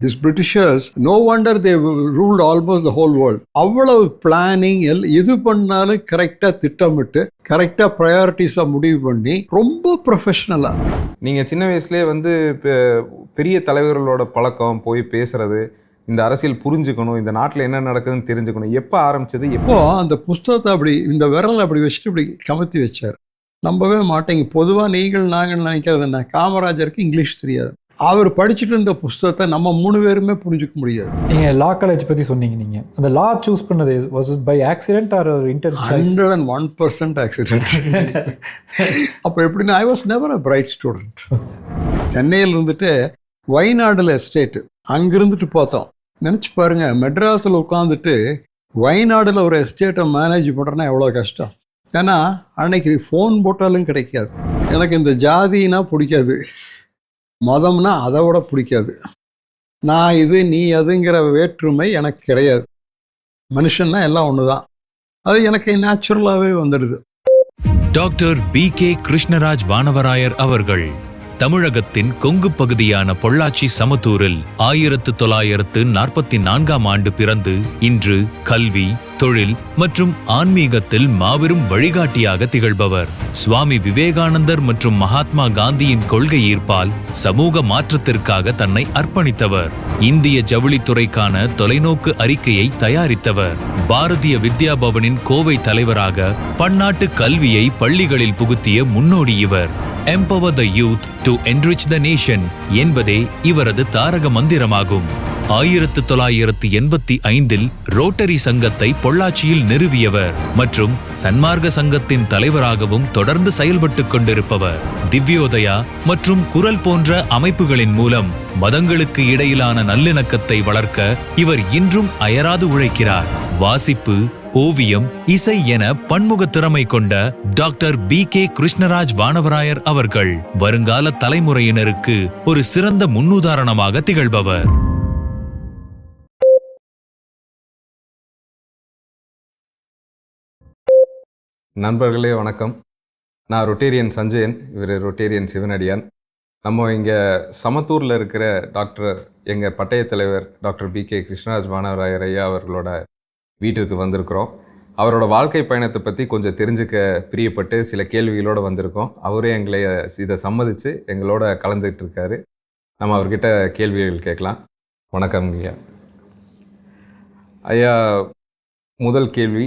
This Britishers, no wonder they ruled almost the whole world. அவ்வளவு planning எது பண்ணாலும் கரெக்டாக திட்டமிட்டு கரெக்டாக ப்ரையாரிட்டிஸாக முடிவு பண்ணி ரொம்ப ப்ரொஃபஷ்னலாக. நீங்கள் சின்ன வயசுலேயே வந்து பெரிய தலைவர்களோட பழக்கம், போய் பேசுறது, இந்த அரசியல் புரிஞ்சுக்கணும், இந்த நாட்டில் என்ன நடக்குதுன்னு தெரிஞ்சுக்கணும், எப்போ ஆரம்பிச்சது? எப்போ அந்த புஸ்தகத்தை அப்படி இந்த விரலை அப்படி வச்சுட்டு இப்படி கமத்தி வச்சார். நம்பவே மாட்டேங்க. பொதுவாக நாங்கள் நினைக்கிறது என்ன, காமராஜருக்கு இங்கிலீஷ் தெரியாது. அவர் படிச்சுட்டு இருந்த புஸ்தகத்தை நம்ம 3 பேருமே புரிஞ்சுக்க முடியாது. நீங்கள் லா காலேஜ் பற்றி சொன்னீங்க. நீங்கள் அந்த லா சூஸ் பண்ணது was it by accident or intention? 101% accident. அப்போ எப்படின்னா, I was never a bright student. சென்னையில் இருந்துட்டு வயநாடில் எஸ்டேட்டு அங்கிருந்துட்டு பார்த்தோம். நினச்சி பாருங்கள், மெட்ராஸில் உட்காந்துட்டு வயநாடில் ஒரு எஸ்டேட்டை மேனேஜ் பண்ணுறேன்னா எவ்வளோ கஷ்டம். ஏன்னா அன்னைக்கு ஃபோன் போட்டாலும் கிடைக்காது. எனக்கு இந்த ஜாதினா பிடிக்காது, மதம்னா அதை விட பிடிக்காது. நான் இது நீ அதுங்கிற வேற்றுமை எனக்கு கிடையாது. மனுஷன்னா எல்லாம் ஒன்று தான். அது எனக்கு நேச்சுரலாகவே வந்துடுது. Doctor B.K. கிருஷ்ணராஜ் வானவராயர் அவர்கள் தமிழகத்தின் கொங்கு பகுதியான பொள்ளாச்சி சமத்தூரில் 1944ஆம் ஆண்டு பிறந்து இன்று கல்வி, தொழில் மற்றும் ஆன்மீகத்தில் மாபெரும் வழிகாட்டியாக திகழ்பவர். சுவாமி விவேகானந்தர் மற்றும் மகாத்மா காந்தியின் கொள்கை ஈர்ப்பால் சமூக மாற்றத்திற்காக தன்னை அர்ப்பணித்தவர். இந்திய ஜவுளித்துறைக்கான தொலைநோக்கு அறிக்கையை தயாரித்தவர். பாரதிய வித்யா பவனின் கோவை தலைவராக பன்னாட்டு கல்வியை பள்ளிகளில் புகுத்திய முன்னோடி இவர். Empower the youth to enrich the nation என்பதே இவரது தாரக மந்திரமாகும். 1985இல் ரோட்டரி சங்கத்தை பொள்ளாச்சியில் நிறுவியவர் மற்றும் சன்மார்க்க சங்கத்தின் தலைவராகவும் தொடர்ந்து செயல்பட்டுக் கொண்டிருப்பவர். திவ்யோதயா மற்றும் குரல் போன்ற அமைப்புகளின் மூலம் மதங்களுக்கு இடையிலான நல்லிணக்கத்தை வளர்க்க இவர் இன்றும் அயராது உழைக்கிறார். வாசிப்பு, ஓவியம், இசை என பன்முக திறமை கொண்ட டாக்டர் B.K. கிருஷ்ணராஜ் வானவராயர் அவர்கள் வருங்கால தலைமுறையினருக்கு ஒரு சிறந்த முன்னுதாரணமாக திகழ்பவர். நண்பர்களே வணக்கம். நான் ரொட்டேரியன் சஞ்சயன், இவர் ரொட்டேரியன் சிவனடியான். நம்ம இங்கே சமத்தூரில் இருக்கிற டாக்டர், எங்கள் பட்டய தலைவர் டாக்டர் B.K. கிருஷ்ணராஜ் வானவராயர் ஐயா அவர்களோட வீட்டிற்கு வந்திருக்கிறோம். அவரோட வாழ்க்கை பயணத்தை பற்றி கொஞ்சம் தெரிஞ்சுக்க பிரியப்பட்டு சில கேள்விகளோடு வந்திருக்கோம். அவரே எங்களை இதை சம்மதித்து எங்களோட கலந்துகிட்டு இருக்காரு. நம்ம அவர்கிட்ட கேள்விகள் கேட்கலாம். வணக்கம் ஐயா. ஐயா, முதல் கேள்வி,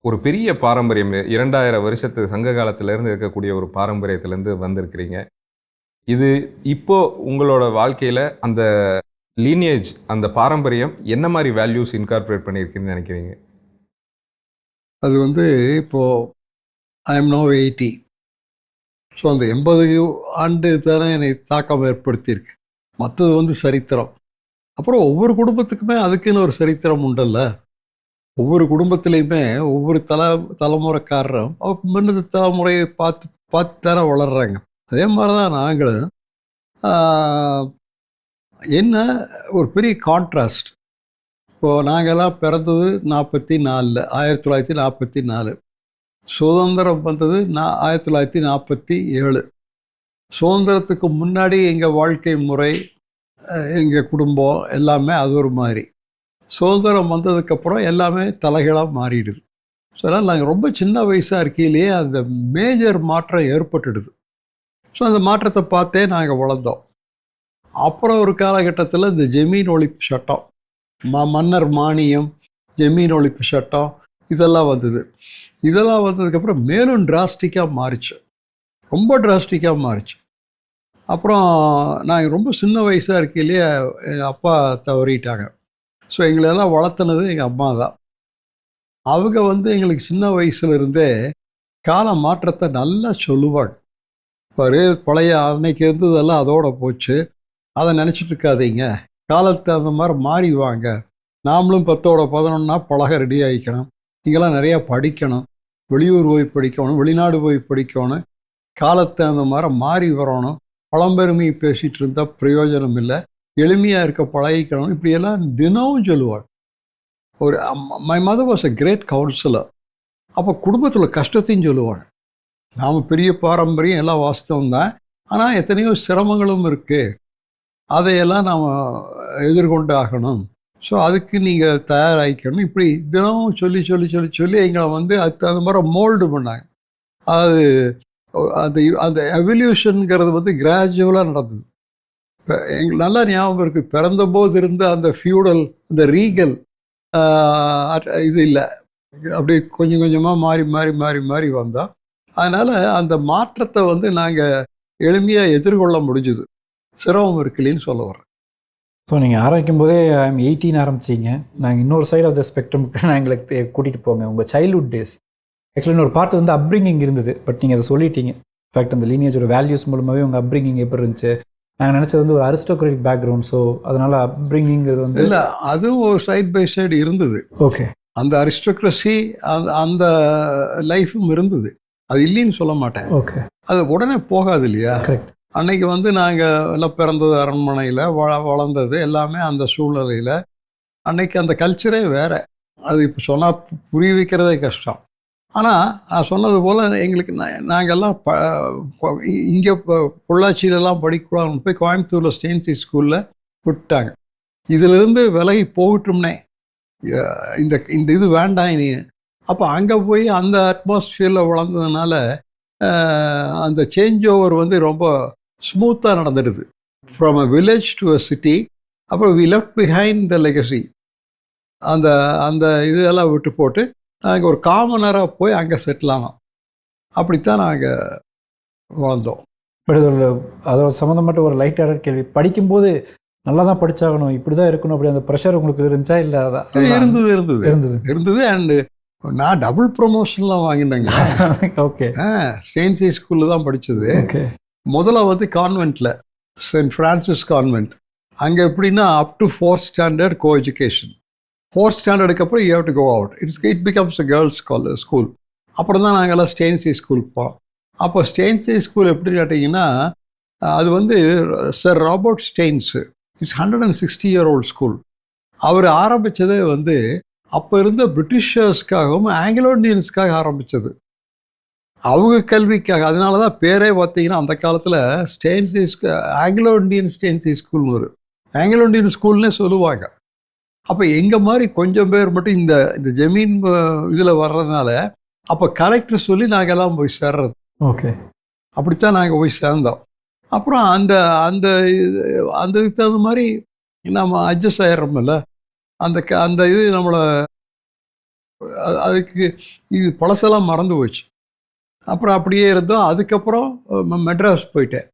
ஒரு பெரிய பாரம்பரியம், 2000 வருஷத்து சங்க காலத்திலேருந்து இருக்கக்கூடிய ஒரு பாரம்பரியத்திலேருந்து வந்திருக்கிறீங்க. இது இப்போ உங்களோட வாழ்க்கையில் அந்த லீனியேஜ், அந்த பாரம்பரியம் என்ன மாதிரி வேல்யூஸ் இன்கார்பரேட் பண்ணியிருக்குன்னு நினைக்கிறீங்க? அது இப்போது ஐ எம் நோ 80. ஸோ அந்த 80 ஆண்டு தானே என்னை தாக்கம் ஏற்படுத்தியிருக்கு. மற்றது சரித்திரம். அப்புறம் ஒவ்வொரு குடும்பத்துக்குமே அதுக்குன்னு ஒரு சரித்திரம் உண்டல்ல. ஒவ்வொரு குடும்பத்துலேயுமே ஒவ்வொரு தலைமுறைக்காரரும் முன்னது தலைமுறையை பார்த்து தானே வளர்கிறாங்க. அதே மாதிரி தான் நாங்களும். என்ன ஒரு பெரிய கான்ட்ராஸ்ட். இப்போது நாங்கள்லாம் பிறந்தது 1944. சுதந்திரம் வந்தது 1947. சுதந்திரத்துக்கு முன்னாடி எங்கள் வாழ்க்கை முறை, எங்கள் குடும்பம் எல்லாமே அது ஒரு மாதிரி. சுதந்திரம் வந்ததுக்கப்புறம் எல்லாமே தலைகளாக மாறிடுது. ஸோ அதனால் நாங்கள் ரொம்ப சின்ன வயசாக இருக்கையிலேயே அந்த மேஜர் மாற்றம் ஏற்பட்டுடுது. ஸோ அந்த மாற்றத்தை பார்த்தே நாங்கள் வளர்ந்தோம். அப்புறம் ஒரு காலகட்டத்தில் இந்த ஜமீன் ஒழிப்பு சட்டம், மன்னர் மானியம், ஜமீன் ஒழிப்பு சட்டம் இதெல்லாம் வந்தது. இதெல்லாம் வந்ததுக்கப்புறம் மேலும் டிராஸ்டிக்காக மாறிச்சு, ரொம்ப டிராஸ்டிக்காக மாறிச்சு. அப்புறம் நாங்கள் ரொம்ப சின்ன வயசாக இருக்கையிலேயே எங்கள் அப்பா தவறிட்டாங்க. ஸோ எங்களெல்லாம் வளர்த்துனது எங்கள் அம்மா தான். அவங்க எங்களுக்கு சின்ன வயசுலேருந்தே கால மாற்றத்தை நல்லா சொல்லுவாள். பாரு, பழைய அன்னைக்கு இருந்ததெல்லாம் அதோட போச்சு, அதை நினச்சிட்டு இருக்காதீங்க, காலத்தை அந்த மாதிரி மாறி வாங்க, நாமளும் 10ஓட 11 பழக ரெடி ஆகிக்கணும், நீங்களாம் நிறையா படிக்கணும், வெளியூர் போய் படிக்கணும், வெளிநாடு போய் படிக்கணும், காலத்தை அந்த மாதிரி மாறி வரணும், பழம்பெருமை பேசிகிட்டு இருந்தால் பிரயோஜனம் இல்லை, எளிமையாக இருக்க பழகிக்கணும், இப்படியெல்லாம் தினமும் சொல்லுவாள். ஒரு my mother was a great counsellor. அப்போ குடும்பத்தில் கஷ்டத்தையும் சொல்லுவாள். நாம் பெரிய பாரம்பரியம் எல்லாம் வாஸ்தவம் தான், ஆனால் எத்தனையோ சிரமங்களும் இருக்குது. அதையெல்லாம் நாம் எதிர்கொண்டு ஆகணும். ஸோ அதுக்கு நீங்கள் தயாராகிக்கணும். இப்படி தினமும் சொல்லி சொல்லி சொல்லி சொல்லி எங்களை வந்து அதுக்கு தகுந்த மாதிரி மோல்டு பண்ணாங்க. அது அந்த அந்த எவல்யூஷனுங்கிறது வந்து கிராஜுவலாக நடந்தது. இப்போ எங்களுக்கு நல்லா ஞாபகம் இருக்குது, பிறந்தபோது இருந்த அந்த ஃபியூடல், அந்த ரீகல் இது இல்லை. அப்படி கொஞ்சம் கொஞ்சமாக மாறி மாறி மாறி மாறி வந்தோம். அதனால் அந்த மாற்றத்தை வந்து நாங்கள் எளிமையாக எதிர்கொள்ள முடிஞ்சுது. சிரமம் இருக்குல்லைன்னு சொல்ல வர்றேன். ஸோ நீங்கள் ஆரம்பிக்கும் போதே ஐம் 18 ஆரம்பிச்சிங்க. நாங்கள் இன்னொரு சைட் ஆஃப் த ஸ்பெக்ட்ரமுக்கு நான் எங்களுக்கு கூட்டிகிட்டு போங்க. உங்கள் சைல்ட்ஹுட் டேஸ் ஆக்சுவலி இன்னொரு பார்ட் வந்து அப்ரிங்கிங் இருந்தது, பட் நீங்கள் அதை சொல்லிட்டீங்க. இன்ஃபேக்ட் அந்த லீனியேஜோட வேல்யூஸ் மூலமாகவே உங்கள் அப்ரிங்கிங் எப்படி இருந்துச்சு. நாங்கள் நினச்சது வந்து ஒரு அரிஸ்டோக்ராட்டிக் பேக்ரவுண்ட், ஸோ அதனால் அப்ரிங்கிங்கிறது வந்து இல்லை, அதுவும் ஒரு சைட் பை சைடு இருந்தது. ஓகே, அந்த அரிஸ்டோக்ரஸி அந்த லைஃபும் இருந்தது, அது இல்லைன்னு சொல்ல மாட்டேன். ஓகே, அது உடனே போகாது இல்லையா. கரெக்ட். அன்னைக்கு வந்து நாங்கள் எல்லாம் பிறந்தது அரண்மனையில், வளர்ந்தது எல்லாமே அந்த சூழ்நிலையில். அன்னைக்கு அந்த கல்ச்சரே வேறு. அது இப்போ சொன்னால் புரிய வைக்கிறதே கஷ்டம். ஆனால் நான் சொன்னது போல் எங்களுக்கு நாங்கள்லாம் இங்கே பொள்ளாச்சியிலலாம் படிக்கூடாதுன்னு போய் கோயம்புத்தூரில் ஸ்டேன்சி ஸ்கூலில் விட்டாங்க. இதிலிருந்து விலகி போகட்டும்னே, இந்த இந்த இது வேண்டாம் இனி. அப்போ அங்கே போய் அந்த அட்மாஸ்ஃபியரில் வளர்ந்ததுனால அந்த சேஞ்ச் ஓவர் வந்து ரொம்ப ஸ்மூத்தாக நடந்துடுது. From a village to a city. அப்புறம் we left behind the legacy. அந்த அந்த இதெல்லாம் விட்டு போட்டு நாங்கள் ஒரு காமனராக போய் அங்கே செட்டில் ஆனோம். அப்படித்தான் நாங்கள் வளர்ந்தோம். பட் அதோட சம்மந்தப்பட்ட ஒரு லைட் ஆர்டர் கேள்வி, படிக்கும்போது நல்லா தான் படித்தாகணும், இப்படி தான் இருக்கணும், அப்படி அந்த ப்ரெஷர் உங்களுக்கு இருந்துச்சா? இல்லை இருந்தது இருந்தது இருந்தது இருந்தது அண்டு நான் டபுள் ப்ரொமோஷன்லாம் வாங்கினேங்க. ஓகே, ஸ்டேன்சி ஸ்கூலில் தான் படித்தது. ஓகே. முதல்ல வந்து கான்வென்ட்டில், சென்ட் ஃப்ரான்சிஸ் கான்வென்ட். அங்கே எப்படின்னா up to 4th standard co education. 4th ஸ்டாண்டர்டுக்கு அப்புறம் you have to go out. It becomes a girls school. அப்புறம் தான் நாங்கள்லாம் ஸ்டேன்சி ஸ்கூலுக்கு போகிறோம். அப்போ ஸ்டேன்சி ஸ்கூல் எப்படி கேட்டிங்கன்னா, அது வந்து sir Robert Stanes, it's 160-year-old school. அவர் ஆரம்பித்ததே வந்து அப்போ இருந்த பிரிட்டிஷர்ஸ்க்காகவும் ஆங்கிலோ இண்டியன்ஸ்க்காக ஆரம்பித்தது, அவங்க கல்விக்காக. அதனால தான் பேரே பார்த்தீங்கன்னா அந்த காலத்தில் ஸ்டேன்சி ஆங்கிலோ இண்டியன் ஸ்டேன்சி ஸ்கூல்னு ஒரு ஆங்கிலோ இண்டியன் ஸ்கூல்னே சொல்லுவாங்க. அப்போ எங்கள் மாதிரி கொஞ்சம் பேர் மட்டும் இந்த இந்த ஜமீன் இதில் வர்றதுனால அப்போ கலெக்டர் சொல்லி நாங்கள் எல்லாம் போய் சேர்றது. ஓகே, அப்படித்தான் நாங்கள் போய் சேர்ந்தோம். அப்புறம் அந்த அந்த அந்த இதுக்கு தகுந்த மாதிரி நம்ம அட்ஜஸ்ட் ஆகிடுறோம்ல. அந்த இது நம்மளை அதுக்கு இது பழசெல்லாம் மறந்து போச்சு. அப்புறம் அப்படியே இருந்தோம். அதுக்கப்புறம் மெட்ராஸ் போயிட்டேன்,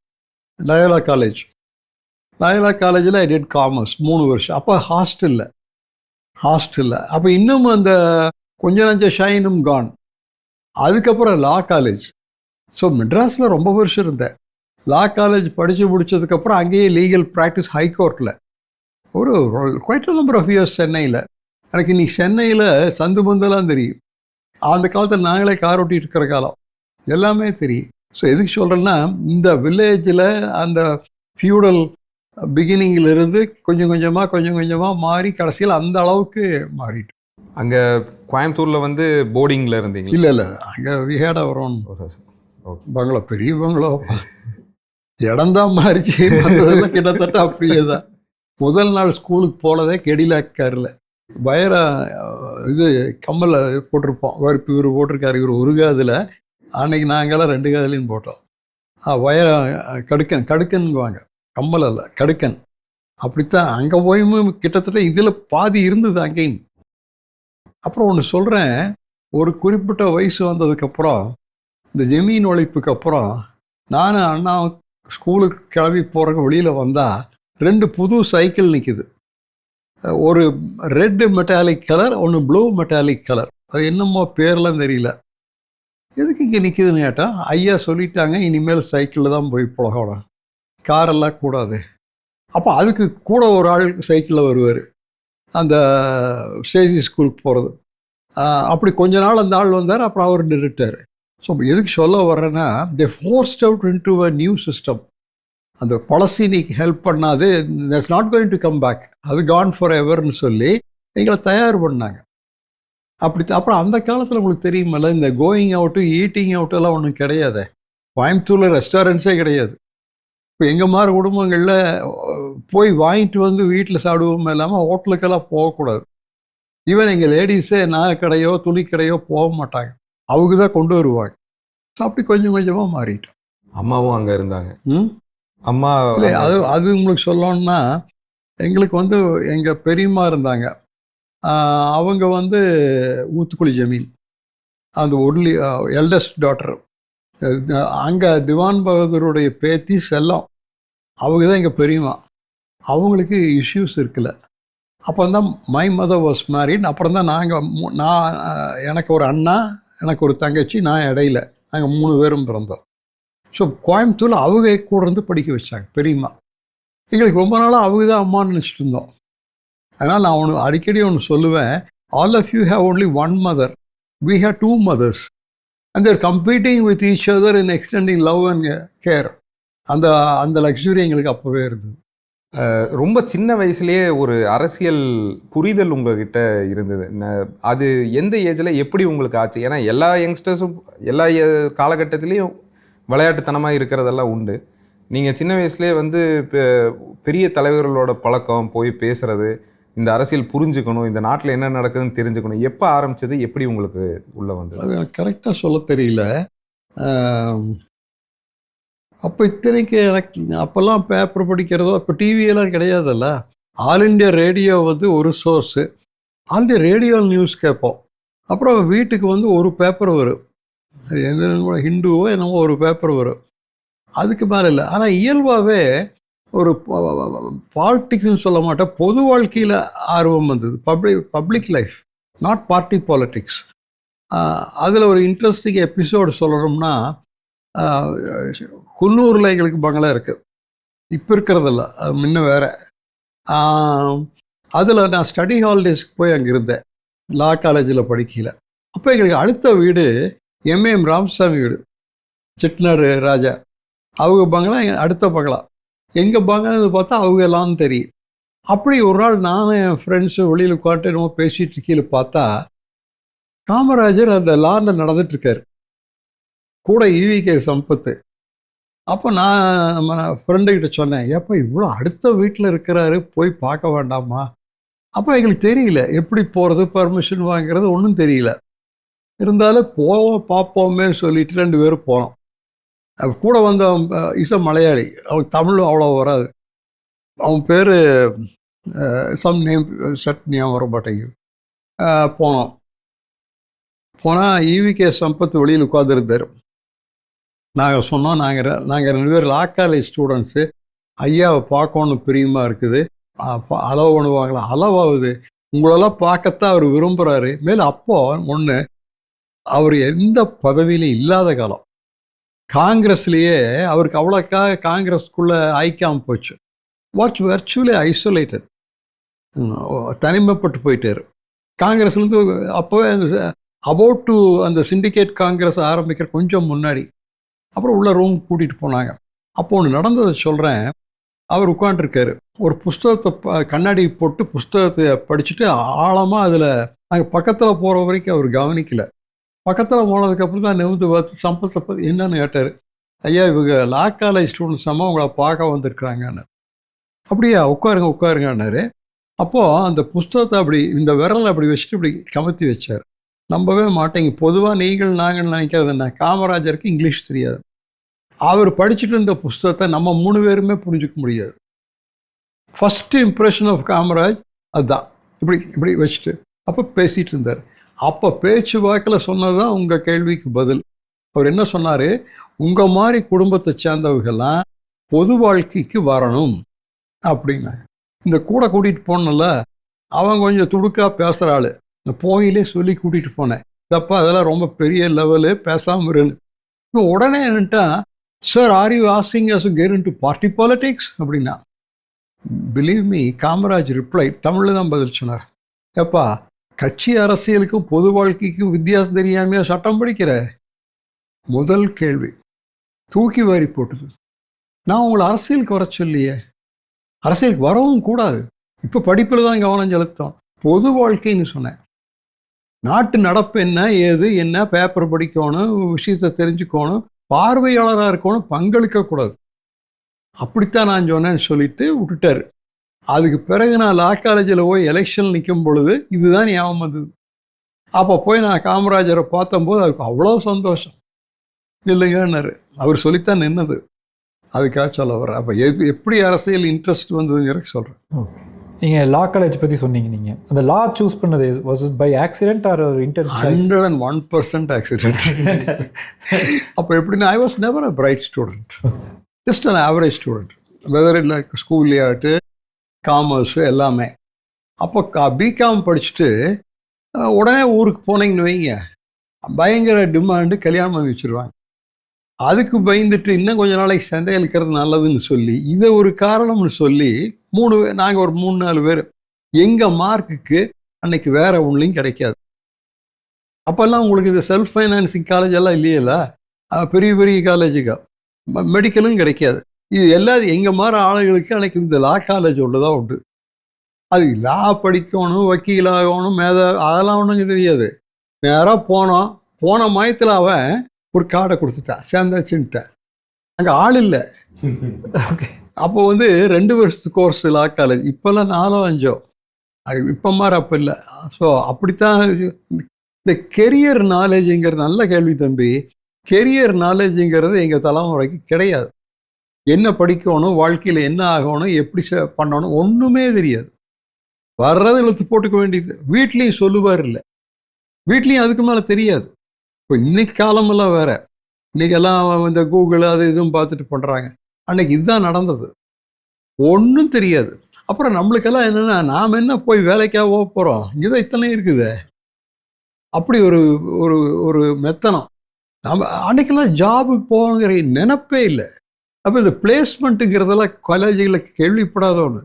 லயோலா காலேஜ். லயோலா காலேஜில் ஐ டிட் காமர்ஸ் 3 வருஷம். அப்போ ஹாஸ்டலில் அப்போ இன்னும் அந்த கொஞ்சம் நஞ்ச ஷைனும் கான். அதுக்கப்புறம் லா காலேஜ். ஸோ மெட்ராஸில் ரொம்ப வருஷம் இருந்தேன். லா காலேஜ் படித்து முடித்ததுக்கப்புறம் அங்கேயே லீகல் ப்ராக்டிஸ் ஹைகோர்ட்டில் ஒரு quite a number of years சென்னையில். எனக்கு இன்னைக்கு சென்னையில் சந்து பந்தெல்லாம் தெரியும். அந்த காலத்தில் நாங்களே கார் ஓட்டிகிட்டு இருக்கிற காலம் எல்லாமே தெரியும். ஸோ எதுக்கு சொல்கிறேன்னா, இந்த வில்லேஜில் அந்த ஃபியூடல் பிகினிங்கிலிருந்து கொஞ்சம் கொஞ்சமாக மாறி கடைசியில் அந்த அளவுக்கு மாறிட்டு. அங்கே கோயம்புத்தூரில் வந்து போர்டிங்கில் இருந்தீங்க? இல்லை, அங்கே வி ஹேட் அவர் ஓன் பங்களா, பெரிய பங்களா. இடம்தான் மாறிச்சு, மற்றதெல்லாம் கிட்டத்தட்ட அப்படியே தான். முதல் நாள் ஸ்கூலுக்கு போனதே கெடிலாக் காரில். வயர இது கம்மல் போட்டிருப்போம். இவர் போட்டிருக்காரு, இவர் ஒரு காதில். அன்னைக்கு நாங்கள்லாம் 2 காதுலையும் போட்டோம். வயர கடுக்கன்வாங்க, கம்மல் அல்ல, கடுக்கன். அப்படித்தான் அங்கே போயும் கிட்டத்தட்ட இதில் பாதி இருந்தது அங்கேயும். அப்புறம் ஒன்று சொல்கிறேன், ஒரு குறிப்பிட்ட வயசு வந்ததுக்கப்புறம் இந்த ஜமீன் ஒழிப்புக்கு அப்புறம் நானும் அண்ணா ஸ்கூலுக்கு கிளம்பி போகிறக்கு வெளியில் வந்தால் 2 புது சைக்கிள் நிற்கிது. ஒரு ரெட் மெட்டாலிக் கலர், ஒன்று ப்ளூ மெட்டாலிக் கலர். அது என்னமோ பேர்லாம் தெரியல. எதுக்கு இங்கே நிற்கிதுன்னு கேட்டால், ஐயா சொல்லிட்டாங்க இனிமேல் சைக்கிளில் தான் போய் பழகணும், காரெல்லாம் கூடாது. அப்போ அதுக்கு கூட ஒரு ஆள் சைக்கிளில் வருவார் அந்த ஸ்டேஜி ஸ்கூலுக்கு போகிறது. அப்படி கொஞ்ச நாள் அந்த ஆள் வந்தார், அப்புறம் அவர் நிறுட்டார். ஸோ எதுக்கு சொல்ல வர்றேன்னா, they forced out into a new system. அந்த பாலிசி நீ ஹெல்ப் பண்ணாது, that's not going to come back, அது கான் ஃபார் எவர்னு சொல்லி எங்களை தயார் பண்ணாங்க. அப்புறம் அந்த காலத்தில் உங்களுக்கு தெரியுமில்ல, இந்த கோயிங் அவுட்டு ஈட்டிங் அவுட்டெல்லாம் ஒன்றும் கிடையாது. கோயம்புத்தூரில் ரெஸ்டாரண்ட்ஸே கிடையாது. இப்போ எங்கள் மாதிரி குடும்பங்களில் போய் வாங்கிட்டு வந்து வீட்டில் சாப்பிடுவோம் இல்லாமல் ஹோட்டலுக்கெல்லாம் போகக்கூடாது. ஈவன் எங்கள் லேடிஸே நகைக்கடையோ துணிக்கடையோ போக மாட்டாங்க, அவங்க தான் கொண்டு வருவாங்க. ஸோ அப்படி கொஞ்சம் கொஞ்சமாக மாறிட்டோம். அம்மாவும் அங்கே இருந்தாங்க. ம் அம்மா இல்லை, அது உங்களுக்கு சொல்லணும்னா, எங்களுக்கு வந்து எங்கள் பெரியம்மா இருந்தாங்க. அவங்க வந்து ஊத்துக்குளி ஜமீன், அந்த ஒன்லி எல்டஸ்ட் டாட்டர். அங்கே திவான் பகதூருடைய பேத்தி செல்லம், அவங்க தான் எங்கள் பெரியம்மா. அவங்களுக்கு இஷ்யூஸ் இருக்குல்ல. அப்புறம் தான் மை மதர் வாஸ் மேரிட். அப்புறம் தான் நான் எனக்கு ஒரு அண்ணா, எனக்கு ஒரு தங்கச்சி, நான் இடையில நாங்கள் 3 பேரும் பிறந்தோம். ஸோ கோயம்புத்தூரில் அவங்க கூட இருந்து படிக்க வச்சாங்க பெரியம்மா. எங்களுக்கு ரொம்ப நாளாக அவங்க தான் அம்மான்னு நினச்சிட்டு இருந்தோம். அதனால் நான் அடிக்கடி ஒன்று சொல்லுவேன், all of you have only one mother, we have 2 mothers and they're competing with each other in extending love and care. அந்த லக்ஸுரி எங்களுக்கு அப்போவே இருந்தது. ரொம்ப சின்ன வயசுலேயே ஒரு அரசியல் புரிதல் உங்ககிட்ட இருந்தது. அது எந்த ஏஜில் எப்படி உங்களுக்கு ஆச்சு? ஏன்னா எல்லா யங்ஸ்டர்ஸும் எல்லா காலகட்டத்திலையும் விளையாட்டுத்தனமாக இருக்கிறதெல்லாம் உண்டு. நீங்கள் சின்ன வயசுலேயே வந்து பெரிய தலைவர்களோட பழக்கம், போய் பேசுறது, இந்த அரசியல் புரிஞ்சுக்கணும், இந்த நாட்டில் என்ன நடக்குதுன்னு தெரிஞ்சுக்கணும், எப்போ ஆரம்பிச்சது, எப்படி உங்களுக்கு உள்ளே வந்தது? அது கரெக்டாக சொல்ல தெரியல. அப்போ இத்தனைக்கு எனக்கு அப்போல்லாம் பேப்பர் படிக்கிறதோ, இப்போ டிவியெல்லாம் கிடையாதுல்ல. ஆல் இண்டியா ரேடியோ வந்து ஒரு source, all India radio news கேட்போம். அப்புறம் வீட்டுக்கு வந்து ஒரு பேப்பர் வரும், எந்த ஹிந்துவோ என்னவோ ஒரு பேப்பர் வரும், அதுக்கு மேலே இல்லை. ஆனால் இயல்பாகவே ஒரு பாலிட்டிக்ஸ்னு சொல்ல மாட்டேன், பொது வாழ்க்கையில் ஆர்வம் வந்தது. Public life, not party politics. அதில் ஒரு இன்ட்ரெஸ்டிங் எபிசோடு சொல்லணும்னா, குன்னூரில் எங்களுக்கு பங்களா இருக்குது, இப்போ இருக்கிறதில்ல, முன்ன வேறு. அதில் நான் ஸ்டடி ஹாலிடேஸ்க்கு போய் அங்கே இருந்தேன், லா காலேஜில் படிக்கையில். அப்போ எங்களுக்கு அடுத்த வீடு எம்ஏஎம் ராமசாமி வீடு, செட்டிநாடு ராஜா. அவங்க பங்களா அடுத்த பங்களா. எங்கள் பங்களான்னு பார்த்தா அவங்க எல்லாம் தெரியும். அப்படி ஒரு நாள் நானும் என் ஃப்ரெண்ட்ஸு வெளியில் உட்காந்துட்டு என்னமோ பேசிகிட்டு கீழே பார்த்தா காமராஜர் அந்த லாரில் நடந்துட்டுருக்கார், கூட ஈவிகே சம்பத்து. அப்போ நான் நம்ம ஃப்ரெண்டுக்கிட்ட சொன்னேன், ஏப்பா இவ்வளோ அடுத்த வீட்டில் இருக்கிறாரு, போய் பார்க்க வேண்டாமா? அப்போ எங்களுக்கு தெரியல எப்படி போகிறது, பர்மிஷன் வாங்கிறது ஒன்றும் தெரியல. இருந்தாலும் பார்ப்போமேன்னு சொல்லிட்டு 2 பேரும் போனோம். கூட வந்த மலையாளி, அவன் தமிழ் அவ்வளோ வராது, அவன் பேர் சம் நேம் சட் ஞாபகம் வர மாட்டேங்குது. போனால் ஈவிகே சம்பத் வெளியில் உட்காந்துருந்தார். நாங்கள் சொன்னோம், நாங்கள் 2 பேர் லா காலேஜ் ஸ்டூடெண்ட்ஸு, ஐயாவை பார்க்கணுன்னு பிரியமாக இருக்குது, அலோவ் பண்ணுவாங்களா? அலோவாகுது, உங்களெல்லாம் பார்க்கத்தான் அவர் விரும்புகிறாரு. மேலும் அப்போது ஒன்று, அவர் எந்த பதவியிலும் இல்லாத காலம், காங்கிரஸ்லேயே அவருக்கு அவ்வளோக்காக காங்கிரஸ்க்குள்ளே ஐக்காமல் போச்சு. வர்ச்சுவலி ஐசோலேட்டட், தனிமைப்பட்டு போயிட்டார் காங்கிரஸ்லேருந்து. அப்போவே அபவுட் டு அந்த சிண்டிகேட் காங்கிரஸ் ஆரம்பிக்கிற கொஞ்சம் முன்னாடி. அப்புறம் உள்ள ரூம் கூட்டிகிட்டு போனாங்க. அப்போ ஒன்று நடந்ததை சொல்கிறேன். அவர் உட்காண்ட்ருக்காரு, ஒரு புஸ்தகத்தை கண்ணாடி போட்டு புஸ்தகத்தை படிச்சுட்டு ஆழமாக அதில் நாங்கள் பக்கத்தில் போகிற வரைக்கும் அவர் கவனிக்கல. பக்கத்தில் போனதுக்கப்புறம் தான் நிமிந்து பார்த்து சம்பத்தை பற்றி என்னன்னு கேட்டார். ஐயா, இவங்க லா காலேஜ் ஸ்டூடெண்ட்ஸ் அம்மா உங்களை பார்க்க வந்திருக்கிறாங்கன்னு. அப்படியா, உட்காருங்கன்னாரு. அப்போது அந்த புஸ்தகத்தை அப்படி இந்த விரலை அப்படி வச்சுட்டு இப்படி கமத்தி வச்சார். நம்பவே மாட்டேங்க, பொதுவாக நாங்கள் நினைக்கிறது என்ன, காமராஜருக்கு இங்கிலீஷ் தெரியாது. அவர் படிச்சுட்டு இருந்த புஸ்தகத்தை நம்ம 3 பேருமே புரிஞ்சுக்க முடியாது. ஃபஸ்ட்டு இம்ப்ரெஷன் ஆஃப் காமராஜ் அதுதான், இப்படி வச்சுட்டு அப்போ பேசிகிட்டு இருந்தார். அப்போ பேச்சு வாக்கில் சொன்னது தான் உங்கள் கேள்விக்கு பதில். அவர் என்ன சொன்னார், உங்கள் மாதிரி குடும்பத்தை சேர்ந்தவங்கெல்லாம் பொது வாழ்க்கைக்கு வரணும் அப்படின்னா. இந்த கூட கூட்டிகிட்டு போனல, அவன் கொஞ்சம் துடுக்காக பேசுகிற ஆள். இந்த போயிலே சொல்லி கூட்டிகிட்டு போனேன், இதப்பா அதெல்லாம் ரொம்ப பெரிய லெவலு, பேசாமல் இருன்னு. இப்போ உடனே என்னட்டா, sir are you asking us to get into party politics அப்படின்னா. பிலீவ் மீ, காமராஜ் ரிப்ளை தமிழில் தான் பதில் சொன்னார். ஏப்பா, கட்சி அரசியலுக்கும் பொது வாழ்க்கைக்கும் வித்தியாசம் தெரியாமையா சட்டம் படிக்கிற? முதல் கேள்வி தூக்கி வாரி போட்டுது. நான் உங்களை அரசியலுக்கு வர சொல்லியே, அரசியலுக்கு வரவும் கூடாது, இப்போ படிப்பில் தான் கவனம் செலுத்தோம், பொது வாழ்க்கைன்னு சொன்னேன். நாட்டு நடப்பு என்ன ஏது என்ன, பேப்பர் படிக்கணும், விஷயத்தை தெரிஞ்சுக்கணும், பார்வையாளராக இருக்கணும், பங்களிக்கக்கூடாது. அப்படித்தான் நான் சொன்னேன்னு சொல்லிட்டு விட்டுட்டாரு. அதுக்கு பிறகு நான் லா காலேஜில் போய் எலெக்ஷன் நிற்கும் பொழுது இதுதான் ஞாபகம் வந்தது. அப்போ போய் நான் காமராஜரை பார்த்தம்போது அதுக்கு அவ்வளோ சந்தோஷம். இல்லைங்கன்னாரு. அவர் சொல்லித்தான் நின்னது. அதுக்காக சொல்ல வர்றேன். அப்போ எப்படி அரசியல் இன்ட்ரெஸ்ட் வந்ததுங்கிற சொல்கிறேன். ஓகே. நீங்கள் லா காலேஜ் பற்றி சொன்னீங்க. நீங்கள் அந்த லா சூஸ் பண்ணது was it by accident or ஒரு இன்டென்ஷன்? 101% ஆக்சிடென்ட். அப்போ எப்படின்னா I was never a bright student, just an average student. Whether இல்லை ஸ்கூல்லையாட்டு காமர்ஸு எல்லாமே. அப்போ பிகாம் படிச்சுட்டு உடனே ஊருக்கு போனீங்கன்னு வைங்க, பயங்கர டிமாண்டு, கல்யாணம் பண்ணி வச்சுருவாங்க. அதுக்கு பயந்துட்டு இன்னும் கொஞ்ச நாளைக்கு சந்தையில் இருக்கிறது நல்லதுன்னு சொல்லி இதை ஒரு காரணம்னு சொல்லி நாங்கள் ஒரு 3-4 பேர் எங்கள் மார்க்குக்கு அன்னைக்கு வேற ஒன்றுலையும் கிடைக்காது. அப்போல்லாம் உங்களுக்கு இந்த செல்ஃப் ஃபைனான்சிங் காலேஜ் எல்லாம் இல்லையில, பெரிய பெரிய காலேஜுக்கு மெடிக்கலும் கிடைக்காது. இது எல்லாத்தையும் எங்கள் மாதிரி ஆளுகளுக்கு அன்னைக்கு இந்த லா காலேஜ் ஒன்று தான் உண்டு. அது லா படிக்கணும், வக்கீலாகணும், அதெல்லாம் ஒன்றும் தெரியாது. நேராக போன மயத்தில் அவன் ஒரு கார்டை கொடுத்துட்டான், சேர்ந்தாச்சுன்ட்டான். அங்கே ஆள் இல்லை. அப்போ 2 வருஷத்து கோர்ஸ் லா காலேஜ். இப்போல்லாம் 4-5. இப்போ மாதிரி அப்போ இல்லை. ஸோ அப்படித்தான் இந்த கெரியர் நாலேஜுங்கிறது. நல்ல கேள்வி தம்பி. கெரியர் நாலேஜுங்கிறது எங்கள் தலைமுறைக்கு கிடையாது. என்ன படிக்கணும், வாழ்க்கையில் என்ன ஆகணும், எப்படி பண்ணணும், ஒன்றுமே தெரியாது. வர்றது இழுத்து போட்டுக்க வேண்டியது. வீட்லேயும் சொல்லுவார் இல்லை, வீட்லேயும் அதுக்கு மேலே தெரியாது. இப்போ இன்னைக்கு காலமெல்லாம் வேற. இன்னைக்கெல்லாம் இந்த கூகுள் அது இதுவும் பார்த்துட்டு பண்ணுறாங்க. அன்னைக்கு இதுதான் நடந்தது. ஒன்றும் தெரியாது. அப்புறம் நம்மளுக்கெல்லாம் என்னென்னா, நாம் என்ன போய் வேலைக்காக போகிறோம், இங்கே இத்தனை இருக்குது. அப்படி ஒரு ஒரு ஒரு மெத்தனம். நம்ம அன்னைக்கெல்லாம் ஜாபுக்கு போகணுங்கிற நினைப்பே இல்லை. அப்போ இந்த பிளேஸ்மெண்ட்டுங்கிறதெல்லாம் காலேஜுகளில் கேள்விப்படாத ஒன்று.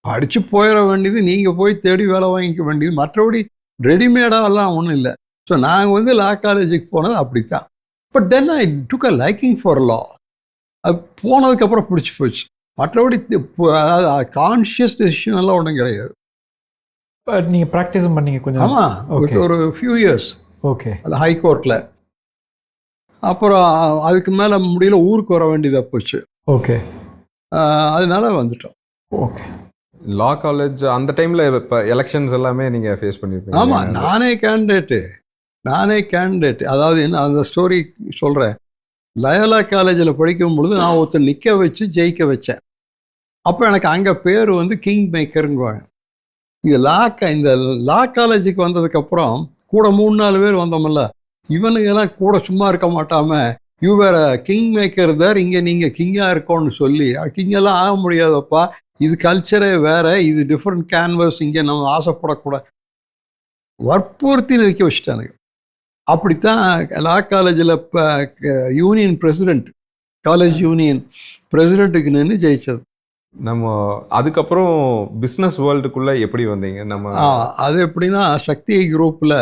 படித்து போயிட வேண்டியது, நீங்கள் போய் தேடி வேலை வாங்கிக்க வேண்டியது. மற்றபடி ரெடிமேடாகலாம் ஒன்றும் இல்லை. ஸோ நாங்கள் லா காலேஜுக்கு போனது அப்படித்தான். But then I took a liking for law. அது போனதுக்கப்புறம் பிடிச்சி போச்சு. மற்றபடி கான்ஷியஸ் டெசிஷன் எல்லாம் ஒன்றும் கிடையாது. பட் நீங்கள் ப்ராக்டிஸும் பண்ணீங்க கொஞ்சம்? ஆமாம், ஒரு ஃபியூ இயர்ஸ். ஓகே. அது ஹைகோர்ட்டில். அப்புறம் அதுக்கு மேலே முடியல, ஊருக்கு வர வேண்டியதாக போச்சு. ஓகே. அதனால வந்துட்டோம். ஓகே. லா காலேஜ் அந்த டைமில் இப்போ எலெக்ஷன்ஸ் எல்லாமே நீங்கள் ஃபேஸ் பண்ணியிருப்பீங்க. ஆமாம், நானே கேண்டிடேட்டு. அதாவது என்ன, அந்த ஸ்டோரி சொல்கிறேன். லயோலா காலேஜில் படிக்கும் பொழுது நான் ஒருத்தர் நிற்க வச்சு ஜெயிக்க வச்சேன். அப்போ எனக்கு அங்கே பேர் கிங் மேக்கருங்குவாங்க. இந்த லா காலேஜுக்கு வந்ததுக்கப்புறம் கூட 3-4 பேர் வந்தோம்ல, இவனுங்கெல்லாம் கூட சும்மா இருக்க மாட்டாமல், யூ வேற கிங் மேக்கர் தார், இங்கே நீங்கள் கிங்காக இருக்கோன்னு சொல்லி, கிங்கெல்லாம் ஆக முடியாதப்பா, இது கல்ச்சரே வேற, இது டிஃப்ரெண்ட் கேன்வஸ், இங்கே நம்ம ஆசைப்படக்கூடாது, வற்புறுத்தி நிற்க வச்சுட்டானுங்க. அப்படித்தான் லா காலேஜில் இப்போ யூனியன் பிரசிடெண்ட், காலேஜ் யூனியன் பிரசிடெண்ட்டுக்கு நின்று ஜெயிச்சது. நம்ம அதுக்கப்புறம் பிஸ்னஸ் வேர்ல்டுக்குள்ளே எப்படி வந்தீங்க? நம்ம அது எப்படின்னா, சக்தி குரூப்பில்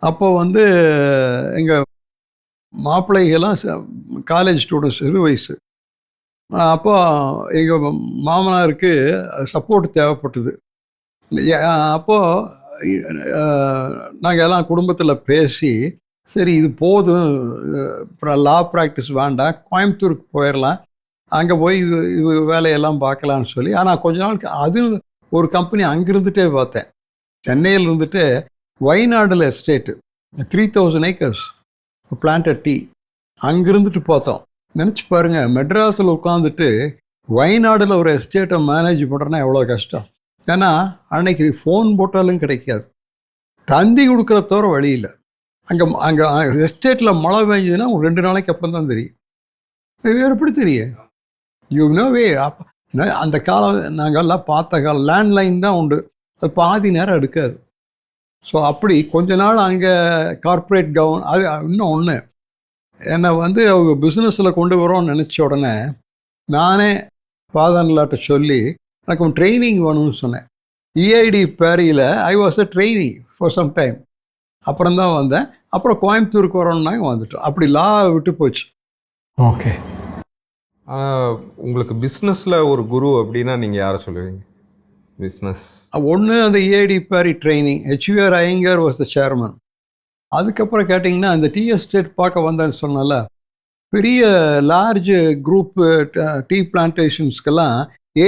அப்போ எங்கள் மாப்பிள்ளைகள்லாம் காலேஜ் ஸ்டூடெண்ட்ஸ், 20 வயசு. அப்போ எங்கள் மாமனாருக்கு சப்போர்ட் தேவைப்பட்டது. அப்போது நாங்கள் எல்லாம் குடும்பத்தில் பேசி, சரி இது போதும், அப்புறம் லா ப்ராக்டிஸ் வேண்டாம், கோயம்புத்தூருக்கு போயிடலாம், அங்கே போய் இது வேலையெல்லாம் பார்க்கலான்னு சொல்லி. ஆனால் கொஞ்ச நாளுக்கு அது ஒரு கம்பெனி அங்கிருந்துட்டே பார்த்தேன். சென்னையில் இருந்துட்டு வயநாடில் எஸ்டேட்டு 3000 acres பிளான்டட் டீ, அங்கிருந்துட்டு பார்த்தோம். நினச்சி பாருங்கள், மெட்ராஸில் உட்காந்துட்டு வயநாடில் ஒரு எஸ்டேட்டை மேனேஜ் பண்ணுறேன்னா எவ்வளோ கஷ்டம். ஏன்னா அன்னைக்கு ஃபோன் போட்டாலும் கிடைக்காது, தந்தி கொடுக்குற தவிர வழி இல்லை. அங்கே எஸ்டேட்டில் மழை பெஞ்சதுன்னா 2 நாளைக்கு அப்புறம் தான் தெரியும். வேறு எப்படி தெரியும்? வே. அந்த காலம் நாங்கள்லாம் பார்த்த காலம் லேண்ட்லைன் தான் உண்டு, அது பாதி நேரம் எடுக்காது. ஸோ அப்படி கொஞ்ச நாள் அங்கே கார்ப்பரேட் அது இன்னும் ஒன்று என்னை அவங்க பிஸ்னஸில் கொண்டு வரோன்னு நினச்ச உடனே நானே ஃபாதர்லாட்ட சொல்லி எனக்கு ட்ரைனிங் வேணும்னு சொன்னேன். இஐடி பேரியில் I was a trainee for some time. அப்புறம் தான் வந்தேன். அப்புறம் கோயம்புத்தூருக்கு வரோன்னாங்க, வந்துட்டோம். அப்படி லா விட்டு போச்சு. ஓகே. உங்களுக்கு பிஸ்னஸில் ஒரு குரு அப்படின்னா நீங்கள் யாரை சொல்லுவீங்க? பிஸ்னஸ் ஒன்று அந்த EID Parry training, HVR Iyengar was the chairman. அதுக்கப்புறம் கேட்டிங்கன்னா அந்த டீ எஸ்டேட் பார்க்க வந்தேன்னு சொன்னால, பெரிய லார்ஜ் குரூப் டீ பிளான்டேஷன்ஸ்க்கெல்லாம்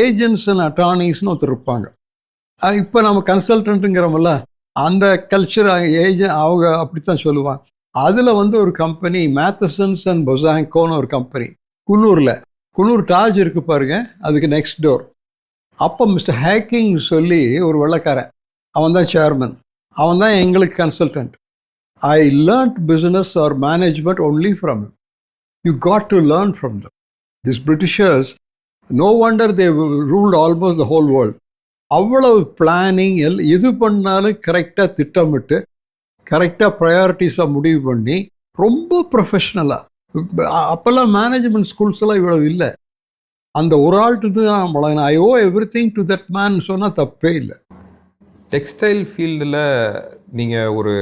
ஏஜென்ட்ஸ் அண்ட் அட்டார்னிஸ்னு ஒருத்தர் இருப்பாங்க. இப்போ நம்ம கன்சல்டன்ட்டுங்கிறோம்ல, அந்த கல்ச்சர் அவங்க அப்படித்தான் சொல்லுவாங்க. அதில் வந்து ஒரு கம்பெனி மேத்தசன்ஸ் அண்ட் பொசாங்கோன்னு ஒரு கம்பெனி குன்னூர் டாஜ் இருக்கு பாருங்க, அதுக்கு நெக்ஸ்ட் டோர். அப்போ மிஸ்டர் ஹேக்கிங் சொல்லி ஒரு வெள்ளைக்காரன், அவன் தான் சேர்மன், அவன் தான் எங்களுக்கு consultant. I learnt business or management only from him. You got to learn from them. These Britishers, no wonder they ruled almost the whole world. அவ்வளவு பிளானிங் எது பண்ணாலும் கரெக்டாக திட்டமிட்டு கரெக்டாக ப்ரையாரிட்டிஸாக முடிவு பண்ணி ரொம்ப ப்ரொஃபஷ்னலாக. அப்போல்லாம் மேனேஜ்மெண்ட் ஸ்கூல்ஸ் எல்லாம் இவ்வளவு இல்லை. அந்த ஒரு ஆள்கிட்ட தான் பழகினேன். I owe everything to that man சொன்னால் தப்பே இல்லை. டெக்ஸ்டைல் ஃபீல்டில் நீங்கள் ஒரு